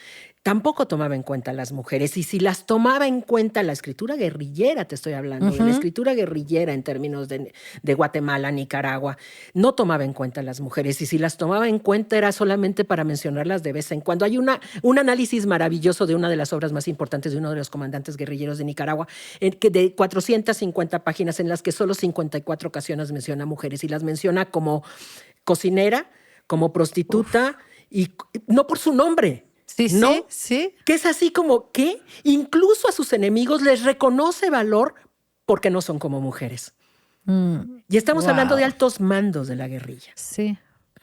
tampoco tomaba en cuenta a las mujeres. Y si las tomaba en cuenta, la escritura guerrillera, te estoy hablando, de la escritura guerrillera en términos de Guatemala, Nicaragua, no tomaba en cuenta a las mujeres. Y si las tomaba en cuenta, era solamente para mencionarlas de vez en cuando. Hay un análisis maravilloso de una de las obras más importantes de uno de los comandantes guerrilleros de Nicaragua, de 450 páginas, en las que solo 54 ocasiones menciona mujeres, y las menciona como cocinera, como prostituta, y no por su nombre. Sí, ¿no? sí, sí. Que es así como que incluso a sus enemigos les reconoce valor porque no son como mujeres. Y estamos hablando de altos mandos de la guerrilla. Sí.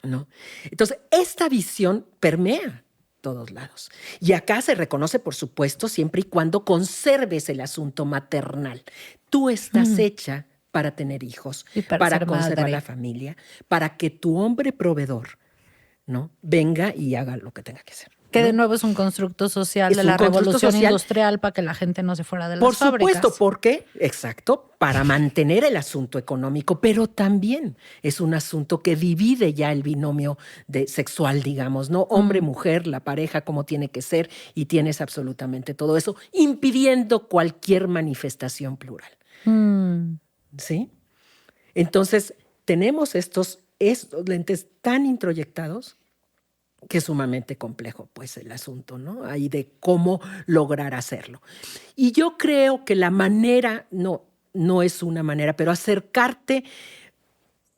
¿no? Entonces, esta visión permea todos lados. Y acá se reconoce, por supuesto, siempre y cuando conserves el asunto maternal. Tú estás hecha para tener hijos, Y para ser conservar madre. la familia, para que tu hombre proveedor, ¿no? venga y haga lo que tenga que hacer. Que ¿no? de nuevo es un constructo social Es de un la constructo revolución social, industrial para que la gente no se fuera de las por fábricas. supuesto, porque, exacto, para mantener el asunto económico, pero también es un asunto que divide ya el binomio sexual, digamos, ¿no? Hombre-mujer, la pareja, como tiene que ser, y tienes absolutamente todo eso, impidiendo cualquier manifestación plural. ¿Sí? Entonces, tenemos estos lentes tan introyectados que es sumamente complejo, pues, el asunto, ¿no? Ahí de cómo lograr hacerlo. Y yo creo que la manera, no es una manera, pero acercarte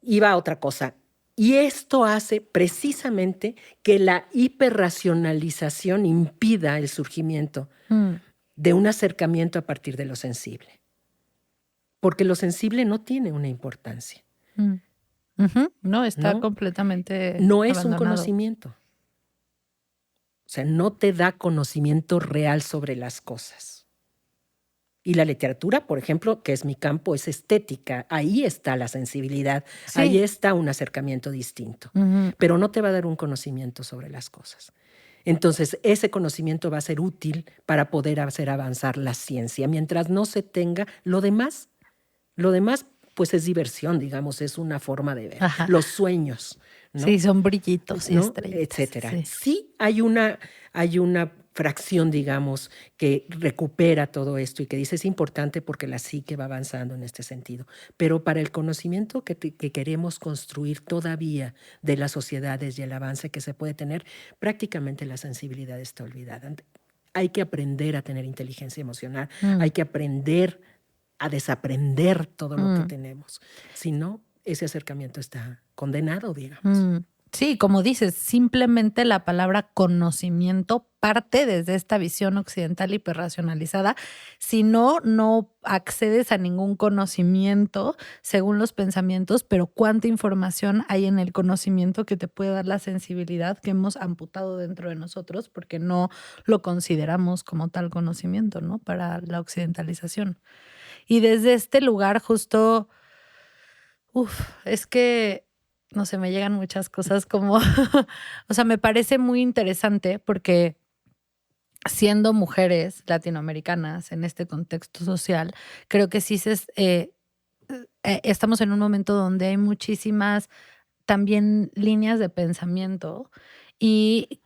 iba a otra cosa. Y esto hace precisamente que la hiperracionalización impida el surgimiento de un acercamiento a partir de lo sensible. Porque lo sensible no tiene una importancia. No, está ¿no? completamente No es abandonado. un conocimiento. O sea, no te da conocimiento real sobre las cosas. Y la literatura, por ejemplo, que es mi campo, es estética. Ahí está la sensibilidad, Sí. ahí está un acercamiento distinto. Pero no te va a dar un conocimiento sobre las cosas. Entonces, ese conocimiento va a ser útil para poder hacer avanzar la ciencia. Mientras no se tenga lo demás, pues es diversión, digamos, es una forma de ver. Ajá. Los sueños, ¿no? Sí, son brillitos y ¿no? estrellitas. Etcétera. Sí hay una fracción, digamos, que recupera todo esto y que dice es importante porque la psique va avanzando en este sentido. Pero para el conocimiento que queremos construir todavía de las sociedades y el avance que se puede tener, prácticamente la sensibilidad está olvidada. Hay que aprender a tener inteligencia emocional, hay que aprender a desaprender todo lo que tenemos. Si no, ese acercamiento está condenado, digamos. Sí, como dices, simplemente la palabra conocimiento parte desde esta visión occidental hiperracionalizada. Si no, no accedes a ningún conocimiento según los pensamientos, pero cuánta información hay en el conocimiento que te puede dar la sensibilidad que hemos amputado dentro de nosotros porque no lo consideramos como tal conocimiento, ¿no? Para la occidentalización. Y desde este lugar justo, es que, no sé, me llegan muchas cosas como, o sea, me parece muy interesante porque siendo mujeres latinoamericanas en este contexto social, creo que sí estamos en un momento donde hay muchísimas también líneas de pensamiento y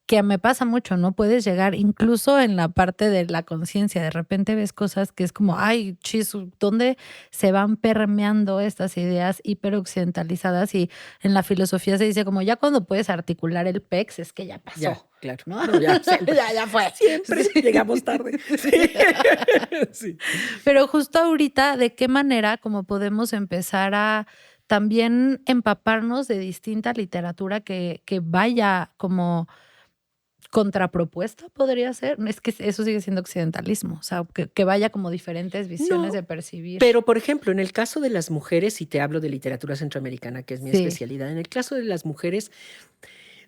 que me pasa mucho, ¿no? Puedes llegar incluso en la parte de la conciencia, de repente ves cosas que es como, ay, chis, ¿dónde se van permeando estas ideas hiperoccidentalizadas? Y en la filosofía se dice como ya cuando puedes articular el pex es que ya Ya, pasó, claro. ¿no? No, ya siempre. Ya fue. Siempre Sí. llegamos tarde. Sí. Sí. Pero justo ahorita, ¿de qué manera como podemos empezar a también empaparnos de distinta literatura que vaya como contrapropuesta podría ser? Es que eso sigue siendo occidentalismo, o sea, que vaya como diferentes visiones No, de percibir. pero por ejemplo, en el caso de las mujeres, y te hablo de literatura centroamericana, que es mi Sí. especialidad, en el caso de las mujeres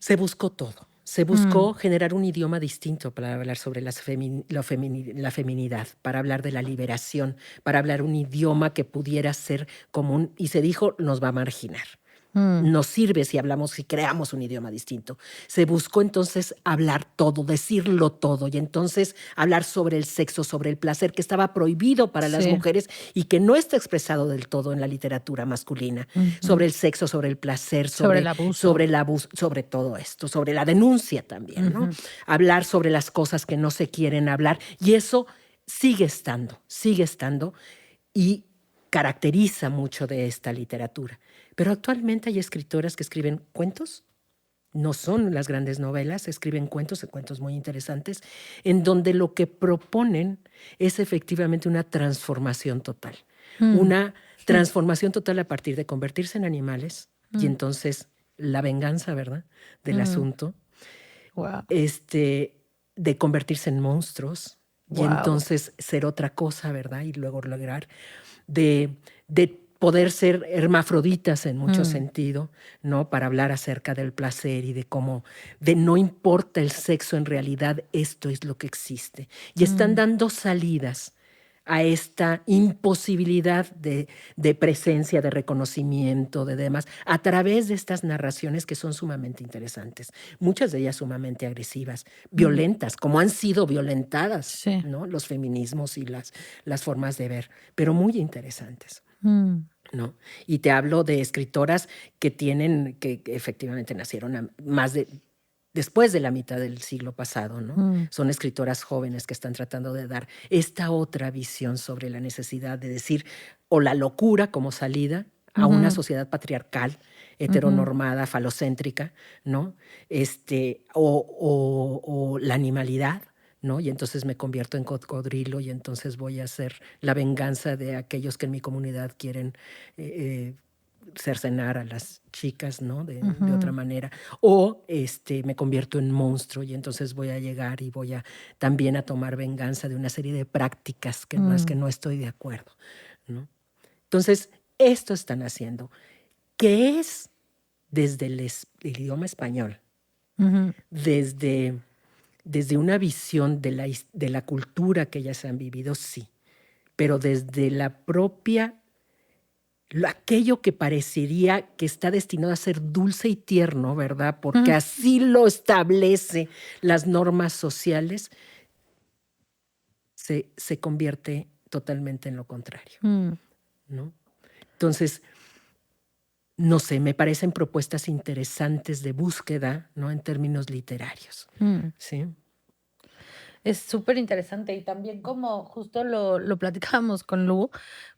se buscó todo. Se Mm, buscó generar un idioma distinto para hablar sobre la feminidad, para hablar de la liberación, para hablar un idioma que pudiera ser común, y se dijo, nos va a marginar. mm, Nos sirve si hablamos, si creamos un idioma distinto. Se buscó entonces hablar todo, decirlo todo, y entonces hablar sobre el sexo, sobre el placer, que estaba prohibido para las sí. mujeres y que no está expresado del todo en la literatura masculina. Ujú. Sobre el sexo, sobre el placer, Sobre el sobre abuso. el abuso, sobre todo esto, sobre la denuncia también, ¿no? Ujú. Hablar sobre las cosas que no se quieren hablar, y eso sigue estando, y caracteriza mucho de esta literatura. Pero actualmente hay escritoras que escriben cuentos, no son las grandes novelas, escriben cuentos, cuentos muy interesantes, en donde lo que proponen es efectivamente una transformación total. Mm, Una transformación total a partir de convertirse en animales, y mm, entonces la venganza, ¿verdad?, del mm. asunto, Wow. de convertirse en monstruos, y Wow. entonces ser otra cosa, ¿verdad?, y luego lograr de poder ser hermafroditas en mucho Mm, sentido, ¿no? Para hablar acerca del placer y de cómo, de no importa el sexo, en realidad esto es lo que existe. Y están mm, dando salidas a esta imposibilidad de presencia, de reconocimiento, de demás, a través de estas narraciones que son sumamente interesantes, muchas de ellas sumamente agresivas, mm. violentas, como han sido violentadas, Sí. ¿no?, los feminismos y las formas de ver, pero muy interesantes, Mm, ¿no? Y te hablo de escritoras que efectivamente nacieron después de la mitad del siglo pasado, ¿no? mm, Son escritoras jóvenes que están tratando de dar esta otra visión sobre la necesidad de decir, o la locura como salida a una ujú, sociedad patriarcal, ujú, heteronormada, falocéntrica, ¿no? O la animalidad, ¿no? Y entonces me convierto en cocodrilo, y entonces voy a hacer la venganza de aquellos que en mi comunidad quieren eh, cercenar a las chicas, ¿no? De otra ujú, manera. O me convierto en monstruo, y entonces voy a llegar y voy a también a tomar venganza de una serie de prácticas en las que mm, no estoy de acuerdo, ¿no? Entonces, esto están haciendo, que es desde el idioma español, ujú, desde, desde una visión de la cultura que ellas han vivido, sí, pero desde la propia aquello que parecería que está destinado a ser dulce y tierno, ¿verdad? Porque mm, así lo establece las normas sociales, se convierte totalmente en lo contrario, mm, ¿no? Entonces, no sé, me parecen propuestas interesantes de búsqueda, ¿no?, en términos literarios, mm. ¿sí? Es súper interesante y también como justo lo platicábamos con Lu,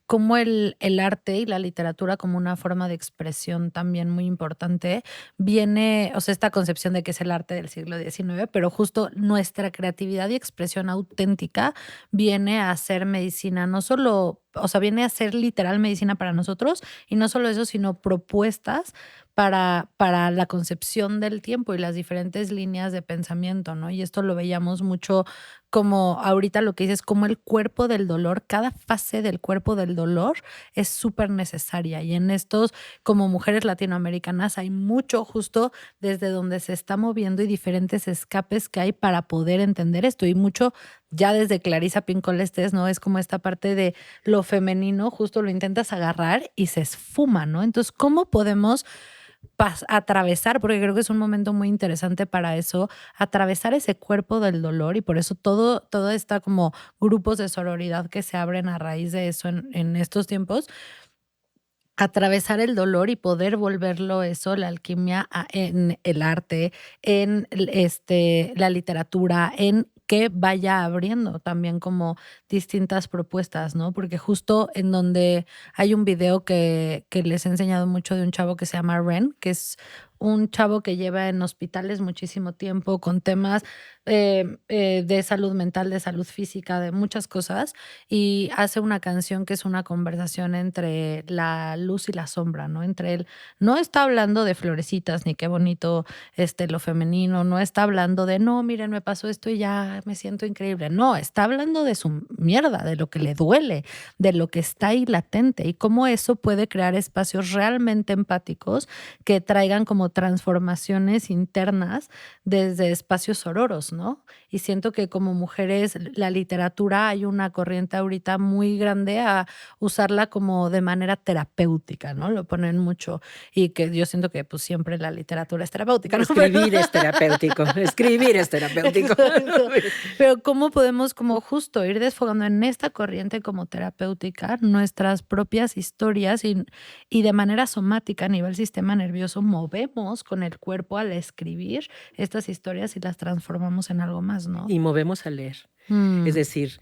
como el arte y la literatura como una forma de expresión también muy importante viene, o sea, esta concepción de que es el arte del siglo XIX, pero justo nuestra creatividad y expresión auténtica viene a ser medicina, no solo, o sea, viene a ser literal medicina para nosotros y no solo eso, sino propuestas para la concepción del tiempo y las diferentes líneas de pensamiento, ¿no? Y esto lo veíamos mucho como ahorita lo que dices, como el cuerpo del dolor, cada fase del cuerpo del dolor es súper necesaria. Y en estos, como mujeres latinoamericanas, hay mucho justo desde donde se está moviendo y diferentes escapes que hay para poder entender esto. Y mucho ya desde Clarissa Pinkola Estés, ¿no? Es como esta parte de lo femenino, justo lo intentas agarrar y se esfuma, ¿no? Entonces, ¿cómo podemos atravesar, porque creo que es un momento muy interesante para eso, atravesar ese cuerpo del dolor y por eso todo está como grupos de sororidad que se abren a raíz de eso en estos tiempos, atravesar el dolor y poder volverlo eso, la alquimia, en el arte, en la literatura, en que vaya abriendo también como distintas propuestas, ¿no? Porque justo en donde hay un video que les he enseñado mucho de un chavo que se llama Ren, que es un chavo que lleva en hospitales muchísimo tiempo con temas de salud mental, de salud física, de muchas cosas, y hace una canción que es una conversación entre la luz y la sombra, ¿no? Entre él, no está hablando de florecitas ni qué bonito lo femenino, no está hablando de, no, miren, me pasó esto y ya me siento increíble. No, está hablando de su mierda, de lo que le duele, de lo que está ahí latente y cómo eso puede crear espacios realmente empáticos que traigan como transformaciones internas desde espacios sororos, ¿no? Y siento que como mujeres, la literatura, hay una corriente ahorita muy grande a usarla como de manera terapéutica, ¿no? Lo ponen mucho y que yo siento que pues siempre la literatura es terapéutica, ¿no? Escribir es terapéutico, escribir es terapéutico. Exacto. Pero ¿cómo podemos como justo ir desfogando en esta corriente como terapéutica nuestras propias historias y de manera somática a nivel sistema nervioso movemos con el cuerpo al escribir estas historias y las transformamos en algo más, ¿no? Y movemos a leer. Es decir,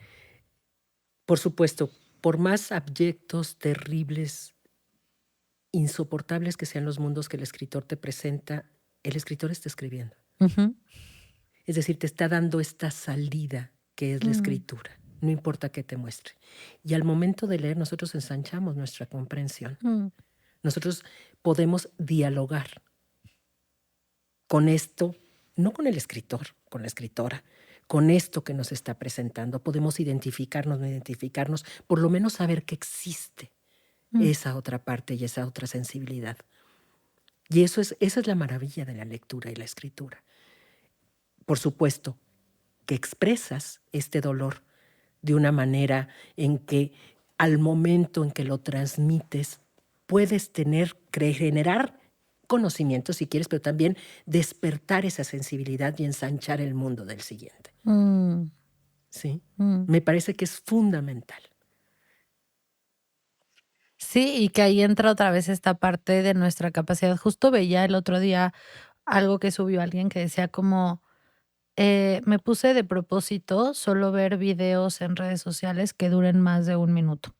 por supuesto, por más abyectos, terribles, insoportables que sean los mundos que el escritor te presenta, el escritor está escribiendo. Es decir, te está dando esta salida que es la escritura. No importa qué te muestre. Y al momento de leer, nosotros ensanchamos nuestra comprensión. Nosotros podemos dialogar con esto, no con el escritor, con la escritora, con esto que nos está presentando. Podemos identificarnos, no identificarnos, por lo menos saber que existe esa otra parte y esa otra sensibilidad. Y esa es la maravilla de la lectura y la escritura. Por supuesto, que expresas este dolor de una manera en que al momento en que lo transmites puedes generar conocimiento si quieres, pero también despertar esa sensibilidad y ensanchar el mundo del siguiente. ¿Sí? Me parece que es fundamental. Sí, y que ahí entra otra vez esta parte de nuestra capacidad. Justo veía el otro día algo que subió alguien que decía como, me puse de propósito solo ver videos en redes sociales que duren más de 1 minuto.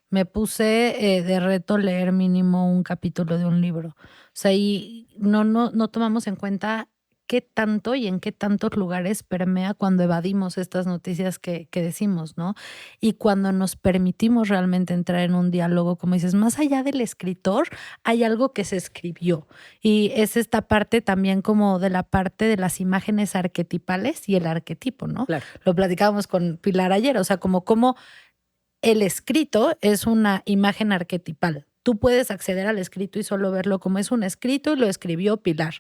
Me puse de reto leer mínimo un capítulo de un libro. O sea, y no tomamos en cuenta qué tanto y en qué tantos lugares permea cuando evadimos estas noticias que decimos, ¿no? Y cuando nos permitimos realmente entrar en un diálogo, como dices, más allá del escritor, hay algo que se escribió. Y es esta parte también como de la parte de las imágenes arquetipales y el arquetipo, ¿no? Claro. Lo platicábamos con Pilar ayer, o sea, como el escrito es una imagen arquetipal. Tú puedes acceder al escrito y solo verlo como es un escrito y lo escribió Pilar.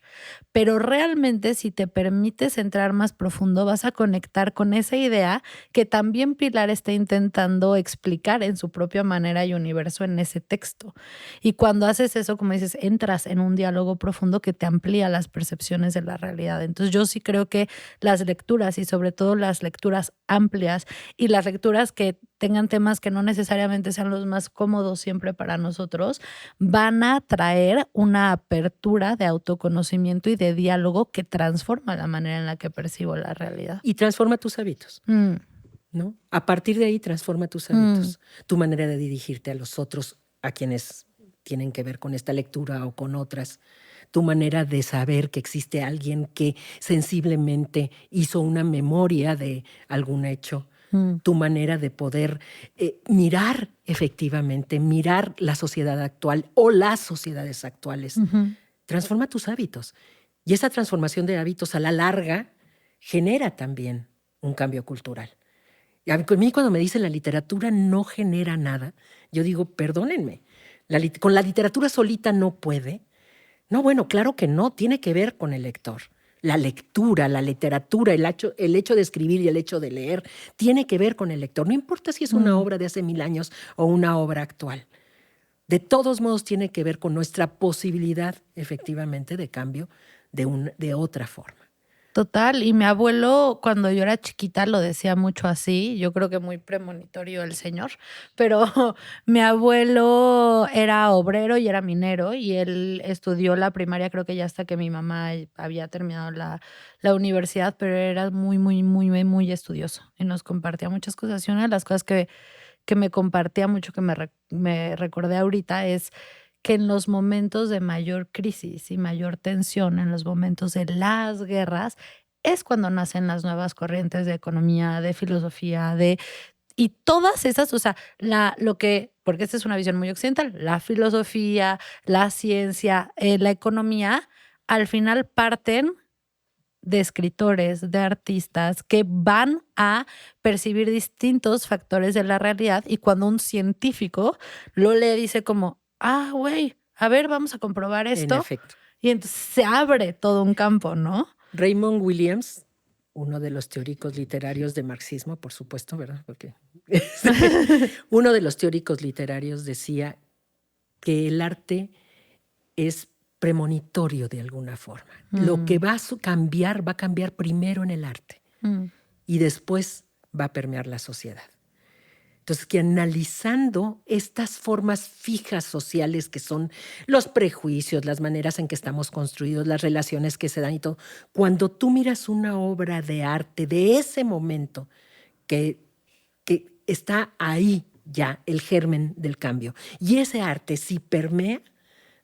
Pero realmente si te permites entrar más profundo vas a conectar con esa idea que también Pilar está intentando explicar en su propia manera y universo en ese texto. Y cuando haces eso, como dices, entras en un diálogo profundo que te amplía las percepciones de la realidad. Entonces yo sí creo que las lecturas y sobre todo las lecturas amplias y las lecturas que tengan temas que no necesariamente sean los más cómodos siempre para nosotros, van a traer una apertura de autoconocimiento y de diálogo que transforma la manera en la que percibo la realidad. Y transforma tus hábitos, ¿no? A partir de ahí transforma tus hábitos, tu manera de dirigirte a los otros, a quienes tienen que ver con esta lectura o con otras, tu manera de saber que existe alguien que sensiblemente hizo una memoria de algún hecho, tu manera de poder mirar efectivamente, mirar la sociedad actual o las sociedades actuales transforma tus hábitos. Y esa transformación de hábitos a la larga genera también un cambio cultural. Y a mí cuando me dicen la literatura no genera nada, yo digo, perdónenme, con la literatura solita no puede. No, bueno, claro que no, tiene que ver con el lector. La lectura, la literatura, el hecho de escribir y el hecho de leer, tiene que ver con el lector. No importa si es una obra de hace 1000 años o una obra actual. De todos modos tiene que ver con nuestra posibilidad, efectivamente, de cambio de otra forma. Total, y mi abuelo cuando yo era chiquita lo decía mucho así, yo creo que muy premonitorio el señor, pero mi abuelo era obrero y era minero y él estudió la primaria, creo que ya hasta que mi mamá había terminado la universidad, pero era muy, muy, muy, muy, muy estudioso y nos compartía muchas cosas. Y una de las cosas que me compartía mucho, que me recordé ahorita, es que en los momentos de mayor crisis y mayor tensión, en los momentos de las guerras, es cuando nacen las nuevas corrientes de economía, de filosofía, y todas esas, o sea, porque esta es una visión muy occidental, la filosofía, la ciencia, la economía, al final parten de escritores, de artistas que van a percibir distintos factores de la realidad y cuando un científico lo lee dice como, güey, a ver, vamos a comprobar En esto efecto. y entonces se abre todo un campo, ¿no? Raymond Williams, uno de los teóricos literarios de marxismo, por supuesto, ¿verdad? Porque uno de los teóricos literarios decía que el arte es premonitorio de alguna forma. Lo que va a cambiar primero en el arte y después va a permear la sociedad. Entonces, que analizando estas formas fijas sociales que son los prejuicios, las maneras en que estamos construidos, las relaciones que se dan y todo, cuando tú miras una obra de arte de ese momento que está ahí ya el germen del cambio, y ese arte si permea,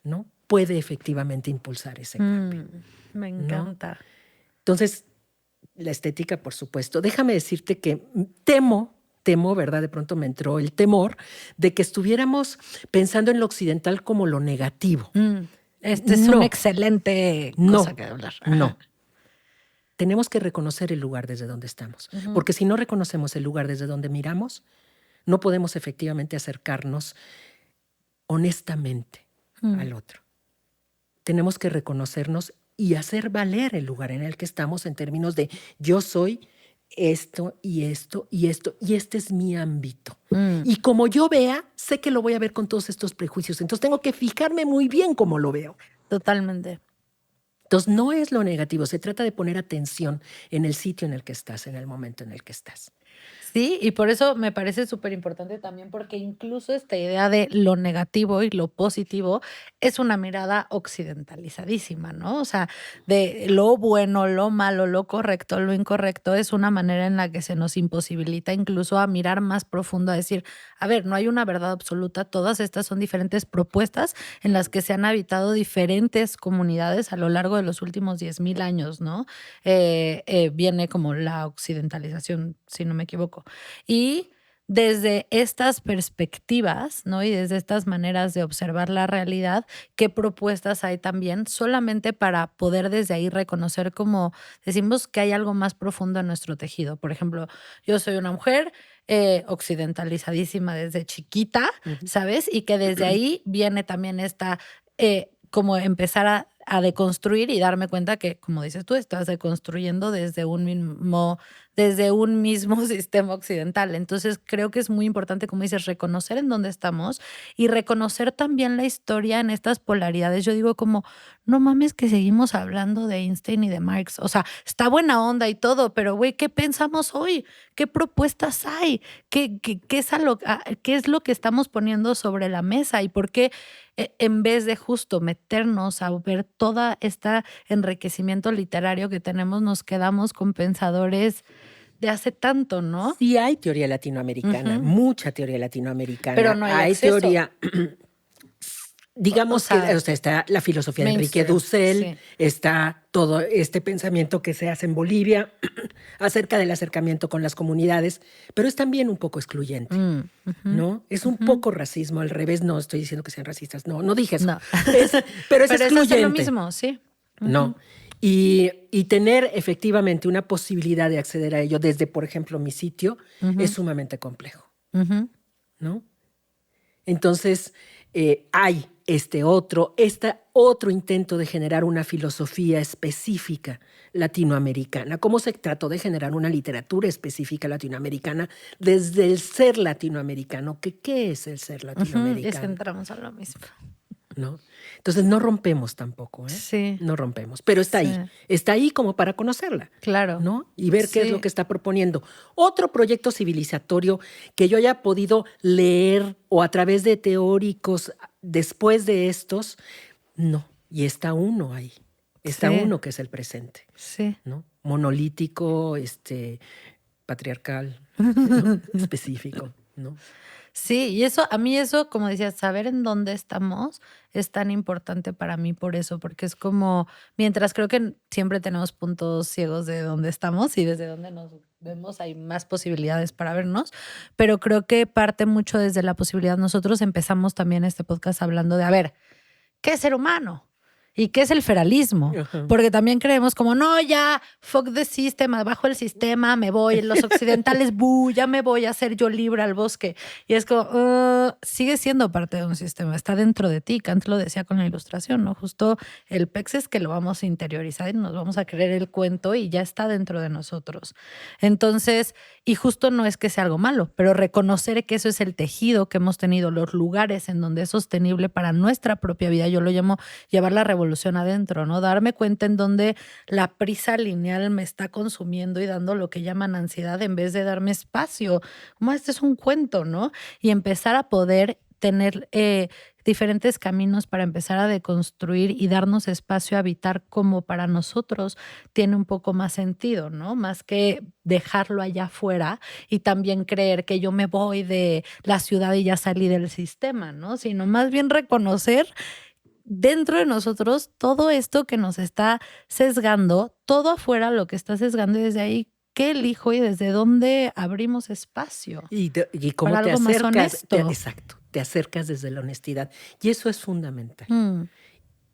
¿no?, puede efectivamente impulsar ese cambio. Me encanta. ¿No? Entonces, la estética, por supuesto. Déjame decirte que temo, ¿verdad? De pronto me entró el temor de que estuviéramos pensando en lo occidental como lo negativo. Este es una excelente cosa que hablar. No. Tenemos que reconocer el lugar desde donde estamos. Porque si no reconocemos el lugar desde donde miramos, no podemos efectivamente acercarnos honestamente al otro. Tenemos que reconocernos y hacer valer el lugar en el que estamos en términos de yo soy esto y esto y esto y este es mi ámbito. Y como yo vea, sé que lo voy a ver con todos estos prejuicios. Entonces tengo que fijarme muy bien cómo lo veo. Totalmente. Entonces no es lo negativo, se trata de poner atención en el sitio en el que estás, en el momento en el que estás. Sí, y por eso me parece súper importante también, porque incluso esta idea de lo negativo y lo positivo es una mirada occidentalizadísima, ¿no? O sea, de lo bueno, lo malo, lo correcto, lo incorrecto, es una manera en la que se nos imposibilita incluso a mirar más profundo, a decir, a ver, no hay una verdad absoluta, todas estas son diferentes propuestas en las que se han habitado diferentes comunidades a lo largo de los últimos 10,000 años, ¿no? Viene como la occidentalización, si no me equivoco. Y desde estas perspectivas, ¿no? Y desde estas maneras de observar la realidad, ¿qué propuestas hay también solamente para poder desde ahí reconocer, como decimos, que hay algo más profundo en nuestro tejido? Por ejemplo, yo soy una mujer occidentalizadísima desde chiquita, ¿sabes? Y que desde ahí viene también esta, como empezar a deconstruir y darme cuenta que, como dices tú, estás deconstruyendo desde un mismo sistema occidental. Entonces, creo que es muy importante, como dices, reconocer en dónde estamos y reconocer también la historia en estas polaridades. Yo digo como, no mames que seguimos hablando de Einstein y de Marx. O sea, está buena onda y todo, pero güey, ¿qué pensamos hoy? ¿Qué propuestas hay? ¿Qué es lo que estamos poniendo sobre la mesa? ¿Y por qué en vez de justo meternos a ver todo este enriquecimiento literario que tenemos, nos quedamos con pensadores de hace tanto, ¿no? Sí hay teoría latinoamericana, mucha teoría latinoamericana. Pero no hay acceso. Teoría, Digamos que sea, o sea, está la filosofía de Enrique mainstream, Dussel, sí. está todo este pensamiento que se hace en Bolivia acerca del acercamiento con las comunidades, pero es también un poco excluyente, Ujú, ¿no? Es un ujú. poco racismo al revés, no estoy diciendo que sean racistas, no, no dije eso, No. pero es Pero es hacer lo excluyente, mismo, sí. ¿no? Ujú, Y tener efectivamente una posibilidad de acceder a ello desde, por ejemplo, mi sitio, es ujú, sumamente complejo, ujú. ¿no? Entonces, hay este otro intento de generar una filosofía específica latinoamericana. ¿Cómo se trató de generar una literatura específica latinoamericana desde el ser latinoamericano? ¿Qué es el ser Ujú, y es que latinoamericano? entramos a lo mismo. ¿No? Entonces, no rompemos tampoco, ¿eh? Sí, No rompemos, pero sí, está ahí como para conocerla, claro. ¿no? Y ver qué es lo Sí. que está proponiendo. Otro proyecto civilizatorio que yo haya podido leer o a través de teóricos después de estos, no. Y está uno ahí. Está Sí, uno que es el presente, sí. ¿no? Monolítico, patriarcal, ¿no? Específico, ¿no? Sí, y eso, a mí eso, como decías, saber en dónde estamos es tan importante para mí por eso, porque es como, mientras creo que siempre tenemos puntos ciegos de dónde estamos y desde dónde nos vemos, hay más posibilidades para vernos, pero creo que parte mucho desde la posibilidad. Nosotros empezamos también este podcast hablando de, a ver, ¿qué es ser humano? ¿Y qué es el feralismo? Ajá. Porque también creemos como, no, ya, fuck the system, abajo el sistema, me voy, los occidentales, ya me voy a hacer yo libre al bosque. Y es como, sigue siendo parte de un sistema, está dentro de ti. Kant lo decía con la ilustración, ¿no? Justo el pex es que lo vamos a interiorizar y nos vamos a creer el cuento y ya está dentro de nosotros. Entonces, y justo no es que sea algo malo, pero reconocer que eso es el tejido que hemos tenido, los lugares en donde es sostenible para nuestra propia vida, yo lo llamo llevar la revolución adentro, ¿no? Darme cuenta en donde la prisa lineal me está consumiendo y dando lo que llaman ansiedad en vez de darme espacio. Como este es un cuento, ¿no? Y empezar a poder tener diferentes caminos para empezar a deconstruir y darnos espacio a habitar como para nosotros tiene un poco más sentido, ¿no? Más que dejarlo allá afuera y también creer que yo me voy de la ciudad y ya salí del sistema, ¿no? Sino más bien reconocer dentro de nosotros todo esto que nos está sesgando, todo afuera lo que está sesgando y desde ahí, ¿qué elijo y desde dónde abrimos espacio Y para cómo te algo más acercas, honesto? exacto, te acercas desde la honestidad. Y eso es fundamental. Mm,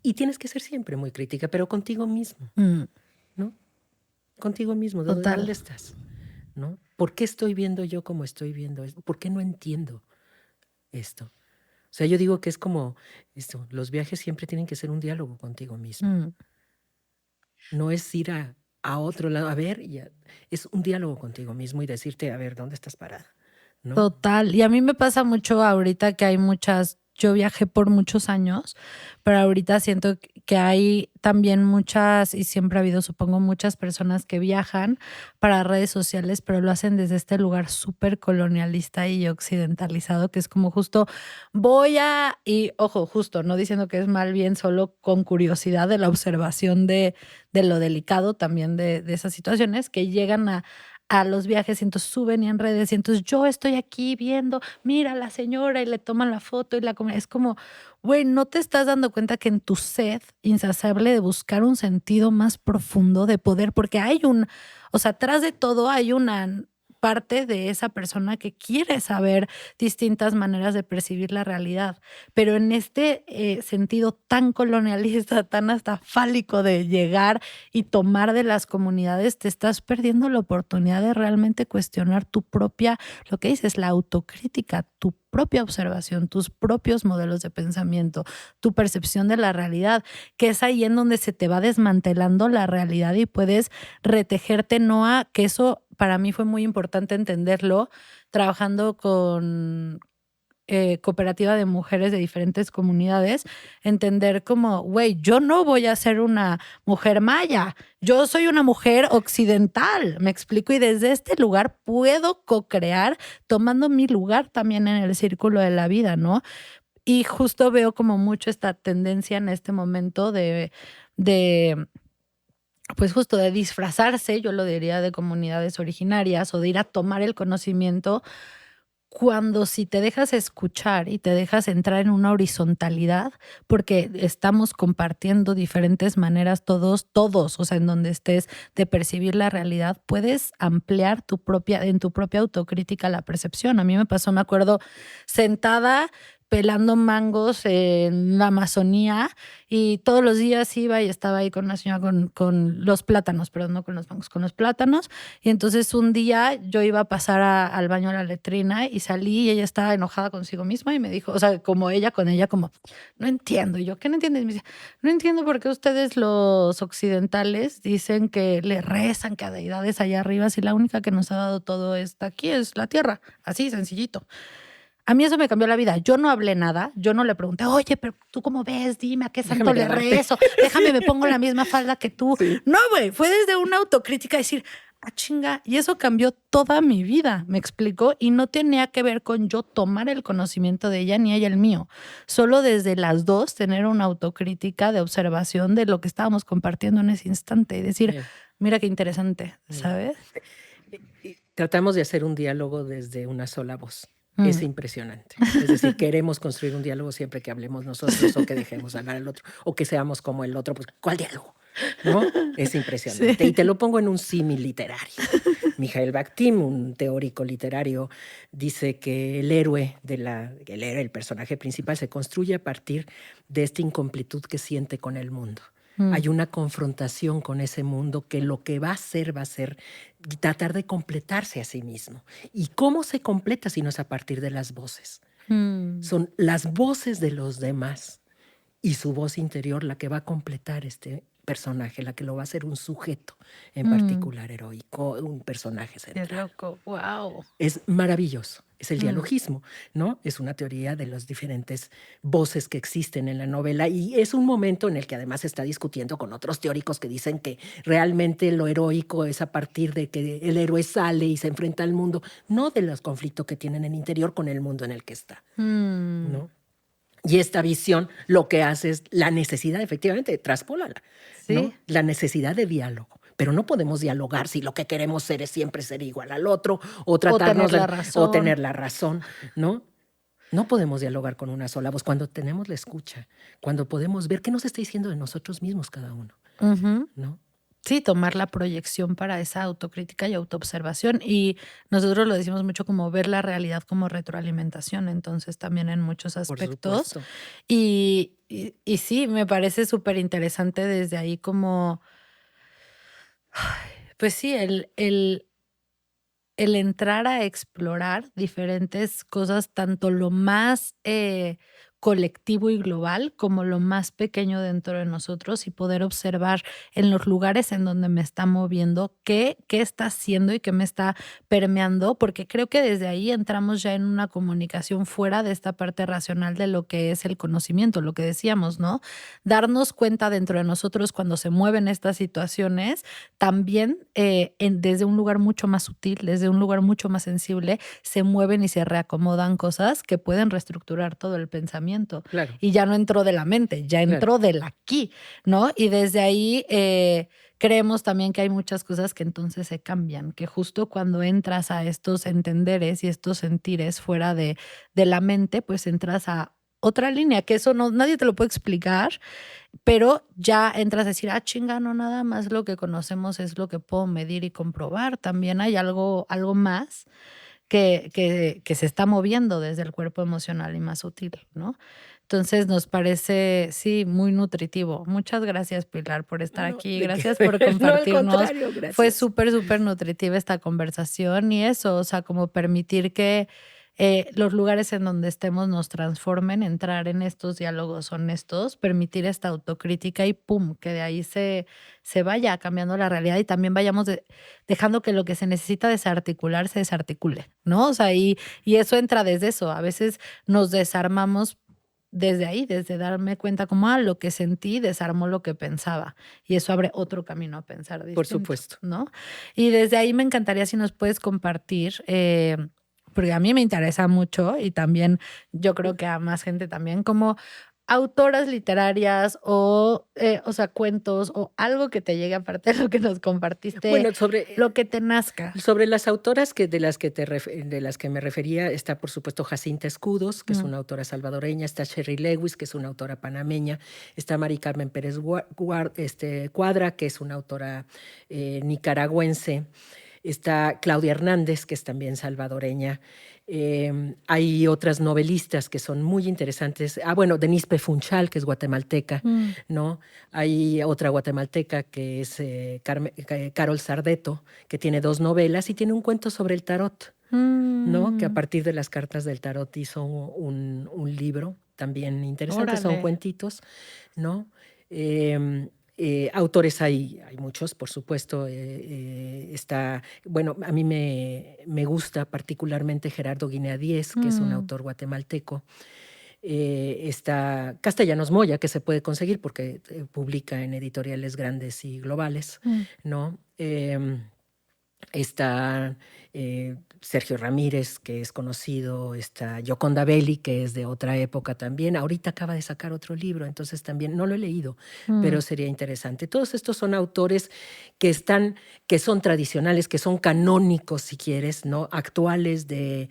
Y tienes que ser siempre muy crítica, pero contigo mismo, mm, ¿no? Contigo mismo, ¿de total. dónde estás? ¿No? ¿Por qué estoy viendo yo como estoy viendo esto? ¿Por qué no entiendo esto? O sea, yo digo que es como esto, los viajes siempre tienen que ser un diálogo contigo mismo. Mm. No es ir a otro lado, a ver, es un diálogo contigo mismo y decirte, a ver, ¿dónde estás parada? ¿No? Total. Y a mí me pasa mucho ahorita que hay muchas, yo viajé por muchos años, pero ahorita siento que hay también muchas, y siempre ha habido, supongo, muchas personas que viajan para redes sociales, pero lo hacen desde este lugar súper colonialista y occidentalizado, que es como justo y ojo, justo, no diciendo que es mal bien, solo con curiosidad de la observación de lo delicado también de esas situaciones que llegan a los viajes y entonces suben y en redes y entonces yo estoy aquí viendo, mira la señora y le toman la foto y es como, güey, no te estás dando cuenta que en tu sed insaciable de buscar un sentido más profundo de poder, porque o sea, atrás de todo hay una parte de esa persona que quiere saber distintas maneras de percibir la realidad, pero en este sentido tan colonialista, tan hasta fálico de llegar y tomar de las comunidades, te estás perdiendo la oportunidad de realmente cuestionar tu propia, lo que dices, la autocrítica, tu propia observación, tus propios modelos de pensamiento, tu percepción de la realidad, que es ahí en donde se te va desmantelando la realidad y puedes retejerte, no a que eso para mí fue muy importante entenderlo trabajando con cooperativa de mujeres de diferentes comunidades, entender como, güey, yo no voy a ser una mujer maya, yo soy una mujer occidental, me explico, y desde este lugar puedo co-crear tomando mi lugar también en el círculo de la vida, ¿no? Y justo veo como mucho esta tendencia en este momento de pues justo de disfrazarse, yo lo diría de comunidades originarias o de ir a tomar el conocimiento cuando si te dejas escuchar y te dejas entrar en una horizontalidad, porque estamos compartiendo diferentes maneras todos, o sea, en donde estés, de percibir la realidad, puedes ampliar en tu propia autocrítica la percepción. A mí me pasó, me acuerdo, sentada pelando mangos en la Amazonía y todos los días iba y estaba ahí con una señora con los plátanos, perdón, no con los mangos, con los plátanos. Y entonces un día yo iba a pasar al baño a la letrina y salí y ella estaba enojada consigo misma y me dijo, o sea, como ella con ella, como, no entiendo. Y yo, ¿qué no entiendes? Y me dice, no entiendo por qué ustedes los occidentales dicen que le rezan que a deidades allá arriba si la única que nos ha dado todo esto aquí es la tierra. Así, sencillito. A mí eso me cambió la vida. Yo no hablé nada. Yo no le pregunté, oye, pero tú cómo ves, dime a qué santo Déjame le grabarte. rezo. Déjame, me pongo la misma falda que tú. Sí. No, güey, fue desde una autocrítica decir, ah, chinga. Y eso cambió toda mi vida, me explicó. Y no tenía que ver con yo tomar el conocimiento de ella ni ella el mío. Solo desde las dos tener una autocrítica de observación de lo que estábamos compartiendo en ese instante y decir, mira qué interesante, ¿sabes? Tratamos de hacer un diálogo desde una sola voz. Es impresionante. Es decir, queremos construir un diálogo siempre que hablemos nosotros o que dejemos hablar al otro o que seamos como el otro. Pues, ¿cuál diálogo? ¿No? Es impresionante. Sí. Y te lo pongo en un símil literario. Mikhail Bakhtin, un teórico literario, dice que el héroe, el personaje principal, se construye a partir de esta incompletud que siente con el mundo. Hay una confrontación con ese mundo que lo que va a ser tratar de completarse a sí mismo. ¿Y cómo se completa si no es a partir de las voces? Son las voces de los demás y su voz interior la que va a completar este personaje, la que lo va a hacer un sujeto en particular heroico, un personaje central. Qué loco, wow. Es maravilloso. Es el dialogismo, ¿no? Es una teoría de las diferentes voces que existen en la novela y es un momento en el que además se está discutiendo con otros teóricos que dicen que realmente lo heroico es a partir de que el héroe sale y se enfrenta al mundo, no de los conflictos que tienen en el interior con el mundo en el que está, ¿no? Y esta visión lo que hace es la necesidad, efectivamente, traspólala, ¿sí? ¿no? La necesidad de diálogo. Pero no podemos dialogar si lo que queremos ser es siempre ser igual al otro o tratarnos o tener la razón, ¿no? No podemos dialogar con una sola voz. Cuando tenemos la escucha, cuando podemos ver qué nos está diciendo de nosotros mismos cada uno, ¿no? Sí, tomar la proyección para esa autocrítica y autoobservación. Y nosotros lo decimos mucho como ver la realidad como retroalimentación, entonces también en muchos aspectos. Por supuesto. Y sí, me parece súper interesante desde ahí como, pues sí, el entrar a explorar diferentes cosas, tanto lo más colectivo y global como lo más pequeño dentro de nosotros y poder observar en los lugares en donde me está moviendo qué está haciendo y qué me está permeando, porque creo que desde ahí entramos ya en una comunicación fuera de esta parte racional de lo que es el conocimiento, lo que decíamos, ¿no? Darnos cuenta dentro de nosotros cuando se mueven estas situaciones, también desde un lugar mucho más sutil, desde un lugar mucho más sensible, se mueven y se reacomodan cosas que pueden reestructurar todo el pensamiento. Claro. Y ya no entró de la mente, ya entró del aquí, ¿no? Y desde ahí creemos también que hay muchas cosas que entonces se cambian, que justo cuando entras a estos entenderes y estos sentires fuera de la mente, pues entras a otra línea, que eso nadie te lo puede explicar, pero ya entras a decir, chinga, no nada más lo que conocemos es lo que puedo medir y comprobar. También hay algo más que se está moviendo desde el cuerpo emocional y más sutil, ¿no? Entonces nos parece, sí, muy nutritivo. Muchas gracias, Pilar, por estar aquí. Gracias por compartirnos. No, al contrario, gracias. Fue súper, súper nutritiva esta conversación y eso, o sea, como permitir que los lugares en donde estemos nos transformen, entrar en estos diálogos honestos, permitir esta autocrítica y pum, que de ahí se vaya cambiando la realidad y también vayamos dejando que lo que se necesita desarticular se desarticule, ¿no? O sea, y eso entra desde eso. A veces nos desarmamos desde ahí, desde darme cuenta como, lo que sentí desarmó lo que pensaba. Y eso abre otro camino a pensar distinto. Por supuesto. ¿No? Y desde ahí me encantaría si nos puedes compartir, porque a mí me interesa mucho y también yo creo que a más gente también, como autoras literarias o sea, cuentos o algo que te llegue aparte de lo que nos compartiste, Bueno, lo que te nazca. sobre las autoras de las que me refería, está por supuesto Jacinta Escudos, que es una autora salvadoreña, está Sherry Lewis, que es una autora panameña, está Mari Carmen Pérez Cuadra, que es una autora nicaragüense, está Claudia Hernández, que es también salvadoreña. Hay otras novelistas que son muy interesantes. Bueno, Denise P. Funchal, que es guatemalteca, ¿no? Hay otra guatemalteca que es Carol Sardeto, que tiene 2 novelas y tiene un cuento sobre el tarot, ¿no? Que a partir de las cartas del tarot hizo un libro también interesante, son Órale. cuentitos, ¿no? Autores hay muchos, por supuesto. Está, bueno, a mí me gusta particularmente Gerardo Guinea Díez, que es un autor guatemalteco. Está Castellanos Moya, que se puede conseguir porque publica en editoriales grandes y globales, ¿no? Está Sergio Ramírez, que es conocido, está Yoconda Belli, que es de otra época también. Ahorita acaba de sacar otro libro, entonces también no lo he leído, pero sería interesante. Todos estos son autores que son tradicionales, que son canónicos, si quieres, ¿no? Actuales de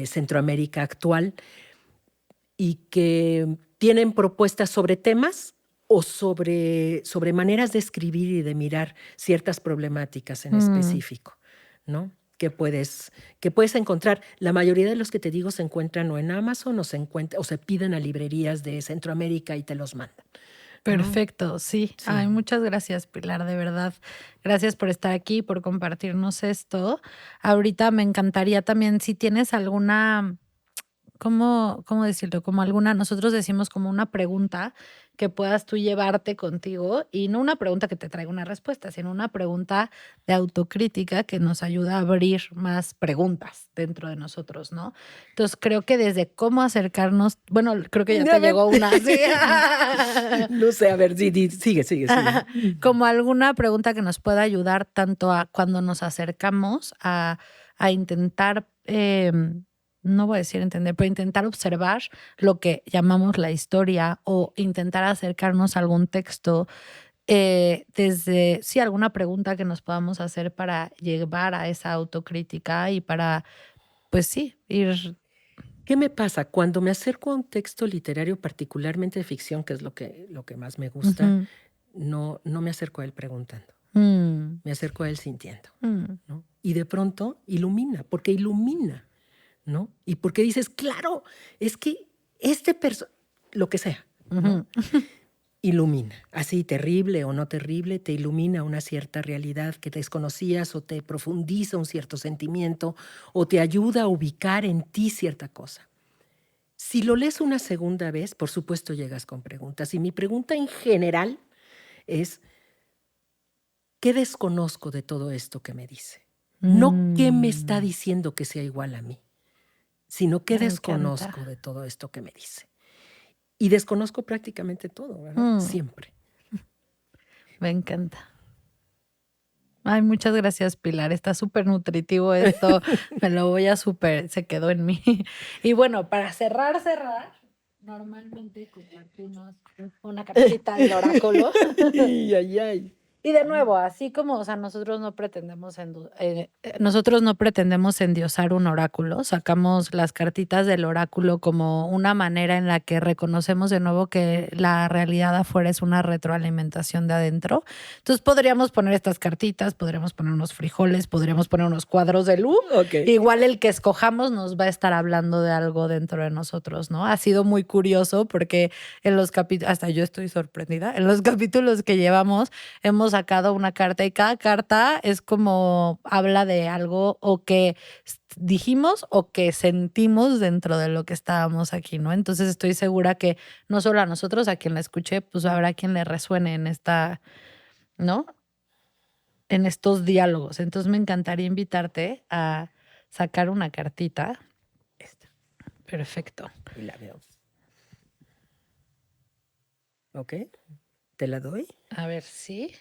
Centroamérica actual y que tienen propuestas sobre temas o sobre maneras de escribir y de mirar ciertas problemáticas en específico, ¿no? Que puedes encontrar. La mayoría de los que te digo se encuentran o en Amazon o se piden a librerías de Centroamérica y te los mandan. Perfecto, sí. Sí. Ay, muchas gracias, Pilar, de verdad. Gracias por estar aquí, por compartirnos esto. Ahorita me encantaría también, si tienes alguna, ¿cómo decirlo? Como alguna, nosotros decimos como una pregunta que puedas tú llevarte contigo y no una pregunta que te traiga una respuesta, sino una pregunta de autocrítica que nos ayuda a abrir más preguntas dentro de nosotros, ¿no? Entonces creo que desde cómo acercarnos, bueno, creo que ya te llegó una así. No sé, a ver, sigue. Como alguna pregunta que nos pueda ayudar tanto a cuando nos acercamos a intentar no voy a decir entender, pero intentar observar lo que llamamos la historia o intentar acercarnos a algún texto desde, sí, alguna pregunta que nos podamos hacer para llevar a esa autocrítica y para, pues sí, ir. ¿Qué me pasa? Cuando me acerco a un texto literario, particularmente de ficción, que es lo que más me gusta, no me acerco a él preguntando. Me acerco a él sintiendo, ¿no? Y de pronto ilumina, porque ilumina, ¿no? Y porque dices, claro, es que lo que sea, ¿no? Ilumina, así terrible o no terrible, te ilumina una cierta realidad que desconocías o te profundiza un cierto sentimiento o te ayuda a ubicar en ti cierta cosa. Si lo lees una segunda vez, por supuesto llegas con preguntas. Y mi pregunta en general es, ¿qué desconozco de todo esto que me dice? No qué me está diciendo que sea igual a mí, sino qué desconozco de todo esto que me dice. Y desconozco prácticamente todo, ¿verdad? Siempre. Me encanta. Ay, muchas gracias, Pilar. Está súper nutritivo esto. Me lo voy a se quedó en mí. Y bueno, para cerrar, normalmente compartimos una cartita del oráculo. Ay. Y de nuevo, así como, o sea, nosotros no pretendemos endiosar un oráculo, sacamos las cartitas del oráculo como una manera en la que reconocemos de nuevo que la realidad afuera es una retroalimentación de adentro. Entonces podríamos poner estas cartitas, podríamos poner unos frijoles, podríamos poner unos cuadros de luz. Okay. Igual el que escojamos nos va a estar hablando de algo dentro de nosotros, ¿no? Ha sido muy curioso porque en los capítulos, hasta yo estoy sorprendida, en los capítulos que llevamos hemos sacado una carta y cada carta es como habla de algo o que dijimos o que sentimos dentro de lo que estábamos aquí, ¿no? Entonces estoy segura que no solo a nosotros, a quien la escuche, pues habrá quien le resuene en esta, ¿no? En estos diálogos. Entonces me encantaría invitarte a sacar una cartita. Esta. Perfecto. Y la veo. ¿Ok? ¿Te la doy? A ver, sí.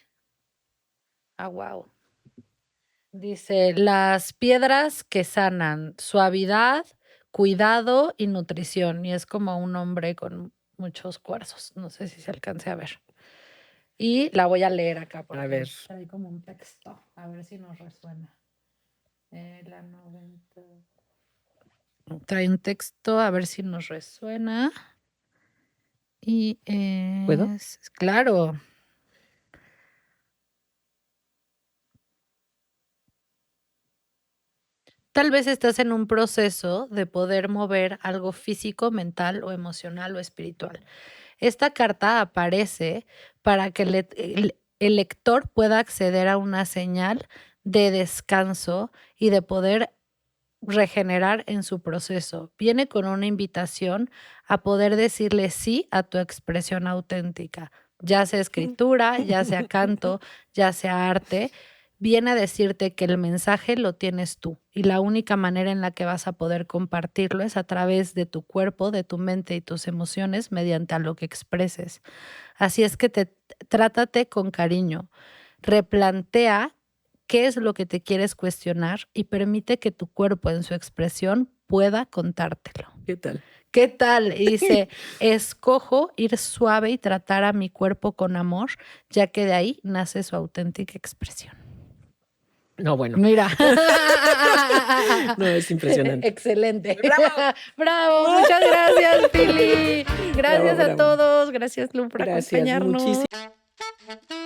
Ah, wow. Dice, las piedras que sanan, suavidad, cuidado y nutrición. Y es como un hombre con muchos cuarzos. No sé si se alcance a ver. Y la voy a leer acá porque A ver. trae como un texto. A ver si nos resuena. La 90. Trae un texto, a ver si nos resuena. Y ¿Puedo? claro. Tal vez estás en un proceso de poder mover algo físico, mental o emocional o espiritual. Esta carta aparece para que el lector pueda acceder a una señal de descanso y de poder regenerar en su proceso. Viene con una invitación a poder decirle sí a tu expresión auténtica, ya sea escritura, ya sea canto, ya sea arte. Viene a decirte que el mensaje lo tienes tú y la única manera en la que vas a poder compartirlo es a través de tu cuerpo, de tu mente y tus emociones mediante a lo que expreses. Así es que trátate con cariño, replantea qué es lo que te quieres cuestionar y permite que tu cuerpo en su expresión pueda contártelo. ¿Qué tal? ¿Qué tal? Y dice, escojo ir suave y tratar a mi cuerpo con amor, ya que de ahí nace su auténtica expresión. No, bueno. Mira. No, es impresionante. Excelente. ¡Bravo! Bravo, muchas gracias, Pili. Gracias Bravo, a bravo. todos. Gracias, Lu, por Gracias, acompañarnos. muchísimas.